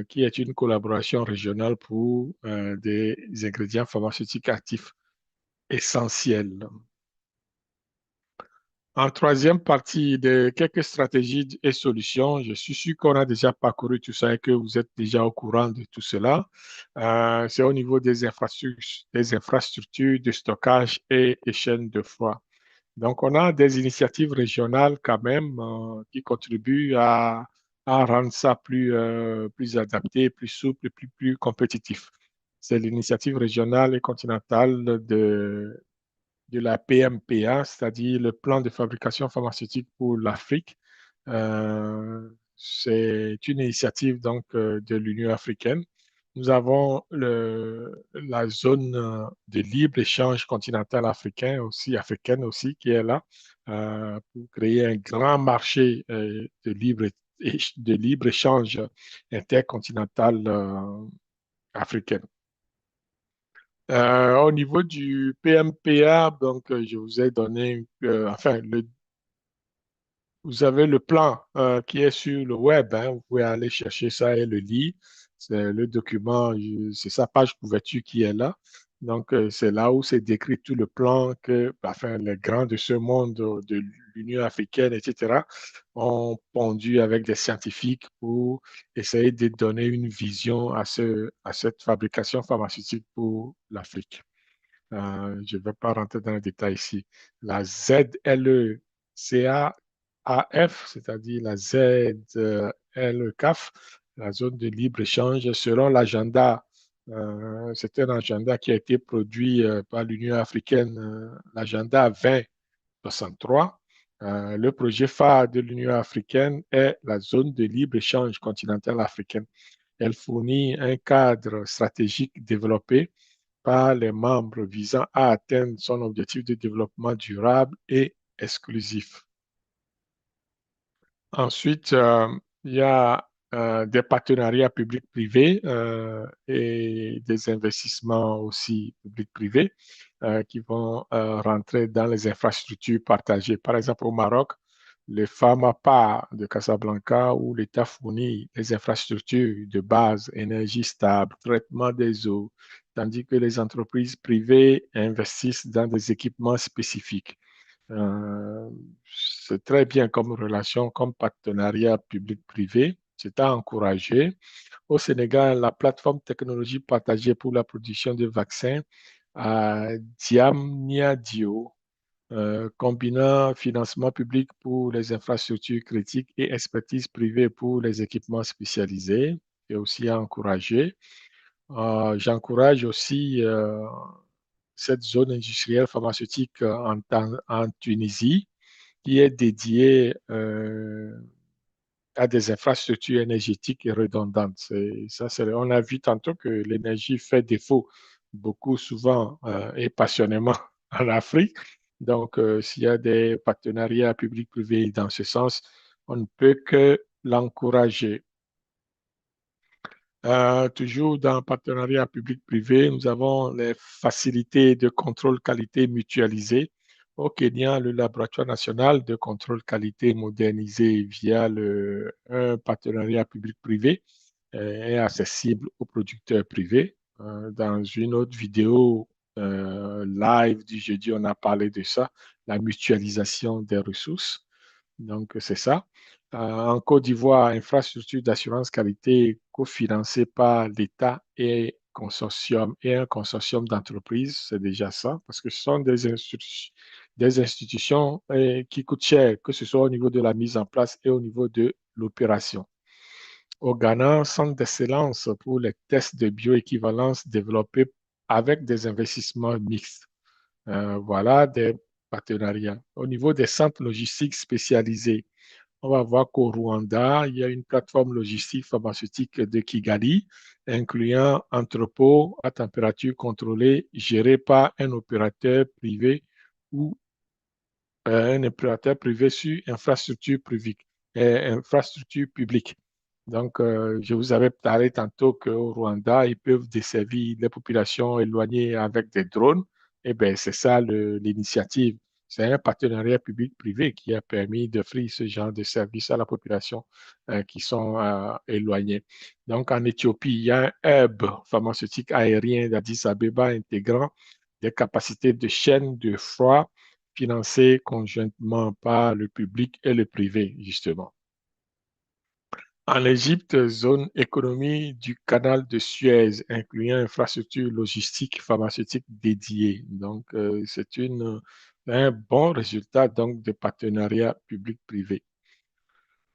qui est une collaboration régionale pour des ingrédients pharmaceutiques actifs essentiels. En troisième partie de quelques stratégies et solutions, je suis sûr qu'on a déjà parcouru tout ça et que vous êtes déjà au courant de tout cela. C'est au niveau des infrastructures de stockage et des chaînes de froid. Donc, on a des initiatives régionales quand même qui contribuent à rendre ça plus adapté, plus souple, plus compétitif. C'est l'initiative régionale et continentale de la PMPA, c'est-à-dire le plan de fabrication pharmaceutique pour l'Afrique. C'est une initiative donc de l'Union africaine. Nous avons la zone de libre-échange continental africaine aussi, qui est là pour créer un grand marché de libre-échange intercontinental africain. Au niveau du PMPA, donc je vous ai donné, vous avez le plan qui est sur le web, hein. Vous pouvez aller chercher ça et le lire. C'est le document, c'est sa page couverture qui est là. Donc, c'est là où c'est décrit tout le plan que les grands de ce monde, de l'Union africaine, etc., ont pondu avec des scientifiques pour essayer de donner une vision à cette fabrication pharmaceutique pour l'Afrique. Je ne vais pas rentrer dans les détails ici. La ZLECAF, c'est-à-dire la ZLECAF, la zone de libre-échange, selon l'agenda, c'est un agenda qui a été produit par l'Union africaine, l'agenda 2063. Le projet phare de l'Union africaine est la zone de libre-échange continentale africaine. Elle fournit un cadre stratégique développé par les membres visant à atteindre son objectif de développement durable et exclusif. Ensuite, il y a des partenariats publics-privés et des investissements aussi publics-privés qui vont rentrer dans les infrastructures partagées. Par exemple, au Maroc, le Pharmapa de Casablanca, où l'État fournit les infrastructures de base, énergie stable, traitement des eaux, tandis que les entreprises privées investissent dans des équipements spécifiques. Euh, c'est très bien comme relation, comme partenariat public-privé. C'est à encourager. Au Sénégal, la plateforme technologie partagée pour la production de vaccins à Diamniadio, combinant financement public pour les infrastructures critiques et expertise privée pour les équipements spécialisés, et aussi à encourager. J'encourage aussi cette zone industrielle pharmaceutique en Tunisie qui est dédiée à des infrastructures énergétiques et redondantes. On a vu tantôt que l'énergie fait défaut beaucoup souvent et passionnément en Afrique. Donc, s'il y a des partenariats publics-privés dans ce sens, on ne peut que l'encourager. Toujours dans le partenariat public-privé, nous avons les facilités de contrôle qualité mutualisées. Au Kenya, le laboratoire national de contrôle qualité modernisé via un partenariat public-privé est accessible aux producteurs privés. Dans une autre vidéo live du jeudi, on a parlé de ça, la mutualisation des ressources. Donc, c'est ça. En Côte d'Ivoire, infrastructure d'assurance qualité cofinancée par l'État et un consortium d'entreprises, c'est déjà ça, parce que ce sont des institutions qui coûtent cher, que ce soit au niveau de la mise en place et au niveau de l'opération. Au Ghana, centre d'excellence pour les tests de bioéquivalence développés avec des investissements mixtes. Voilà des partenariats. Au niveau des centres logistiques spécialisés, on va voir qu'au Rwanda, il y a une plateforme logistique pharmaceutique de Kigali, incluant entrepôts à température contrôlée gérés par un opérateur privé ou un opérateur privé sur infrastructure publique. Donc, je vous avais parlé tantôt qu'au Rwanda, ils peuvent desservir les populations éloignées avec des drones. Eh bien, c'est ça l'initiative. C'est un partenariat public-privé qui a permis d'offrir ce genre de services à la population qui sont éloignées. Donc, en Éthiopie, il y a un hub pharmaceutique aérien d'Addis Abeba intégrant des capacités de chaîne de froid financés conjointement par le public et le privé, justement. En Égypte, zone économie du canal de Suez, incluant infrastructures logistiques pharmaceutiques dédiées. Donc, c'est un bon résultat donc, de partenariat public-privé.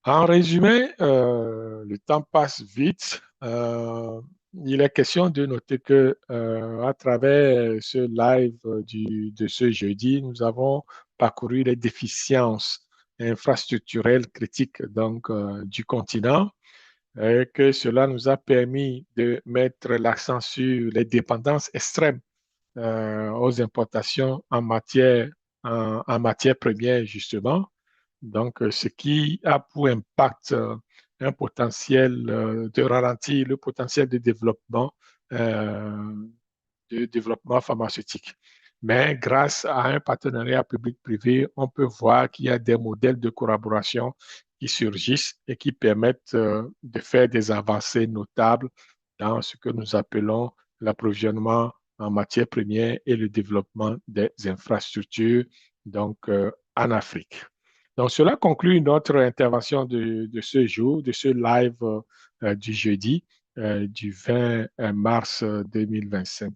En résumé, le temps passe vite. Il est question de noter que à travers ce live de ce jeudi, nous avons parcouru les déficiences infrastructurelles critiques donc, du continent et que cela nous a permis de mettre l'accent sur les dépendances extrêmes aux importations en matière première, justement. Donc, ce qui a pour impact un potentiel de ralentir le potentiel euh, de développement pharmaceutique. Mais grâce à un partenariat public-privé, on peut voir qu'il y a des modèles de collaboration qui surgissent et qui permettent de faire des avancées notables dans ce que nous appelons l'approvisionnement en matières premières et le développement des infrastructures donc, en Afrique. Donc, cela conclut notre intervention de ce jour, de ce live du jeudi, du 20 mars 2025.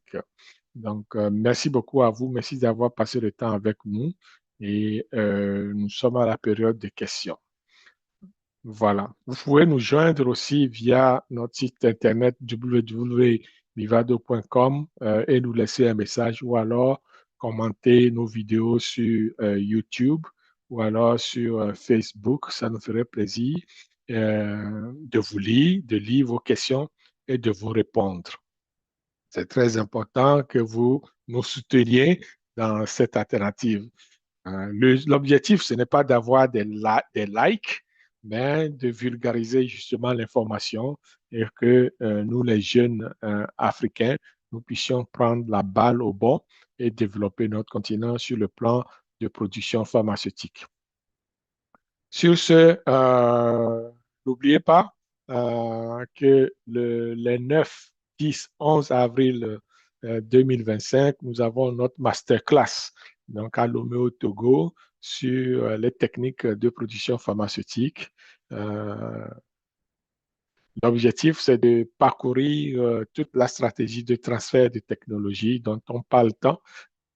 Donc, merci beaucoup à vous. Merci d'avoir passé le temps avec nous et nous sommes à la période des questions. Voilà. Vous pouvez nous joindre aussi via notre site internet www.vivado.com et nous laisser un message ou alors commenter nos vidéos sur YouTube ou alors sur Facebook. Ça nous ferait plaisir de lire vos questions et de vous répondre. C'est très important que vous nous souteniez dans cette alternative. L'objectif, ce n'est pas d'avoir des likes, mais de vulgariser justement l'information et que nous, les jeunes Africains, nous puissions prendre la balle au bon et développer notre continent sur le plan de production pharmaceutique. Sur ce, n'oubliez pas que les 9, 10, 11 avril 2025, nous avons notre masterclass donc à Lomé au Togo sur les techniques de production pharmaceutique. L'objectif, c'est de parcourir toute la stratégie de transfert de technologie dont on parle tant.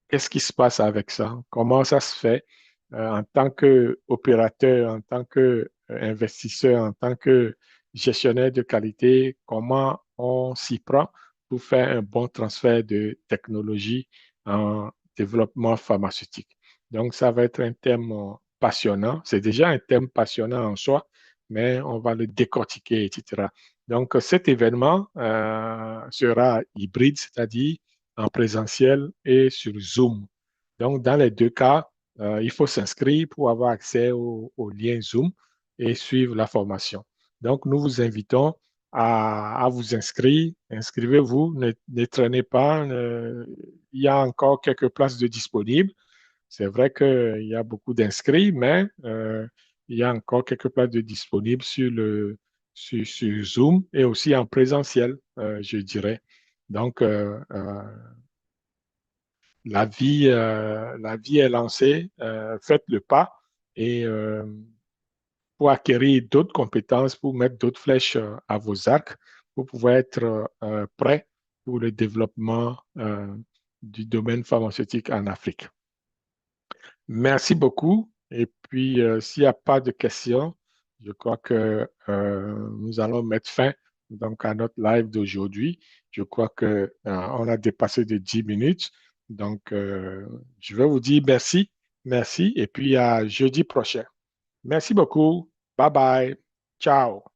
Qu'est-ce qui se passe avec ça? Comment ça se fait en tant qu'opérateur, en tant qu'investisseur, en tant que gestionnaire de qualité? Comment on s'y prend pour faire un bon transfert de technologie en développement pharmaceutique? Donc, ça va être un thème passionnant. C'est déjà un thème passionnant en soi, mais on va le décortiquer, etc. Donc, cet événement sera hybride, c'est-à-dire en présentiel et sur Zoom. Donc, dans les deux cas, il faut s'inscrire pour avoir accès au lien Zoom et suivre la formation. Donc, nous vous invitons à vous inscrire. Inscrivez-vous, ne traînez pas. Il y a encore quelques places de disponibles. C'est vrai qu'il y a beaucoup d'inscrits, mais il y a encore quelques places de disponibles sur Zoom et aussi en présentiel, je dirais. Donc, la vie est lancée, faites le pas et pour acquérir d'autres compétences, pour mettre d'autres flèches à vos arcs, pour pouvoir être prêt pour le développement du domaine pharmaceutique en Afrique. Merci beaucoup. Et puis, s'il n'y a pas de questions, je crois que nous allons mettre fin donc, à notre live d'aujourd'hui. Je crois que on a dépassé de 10 minutes. Donc, je vais vous dire merci, merci, et puis à jeudi prochain. Merci beaucoup. Bye bye. Ciao.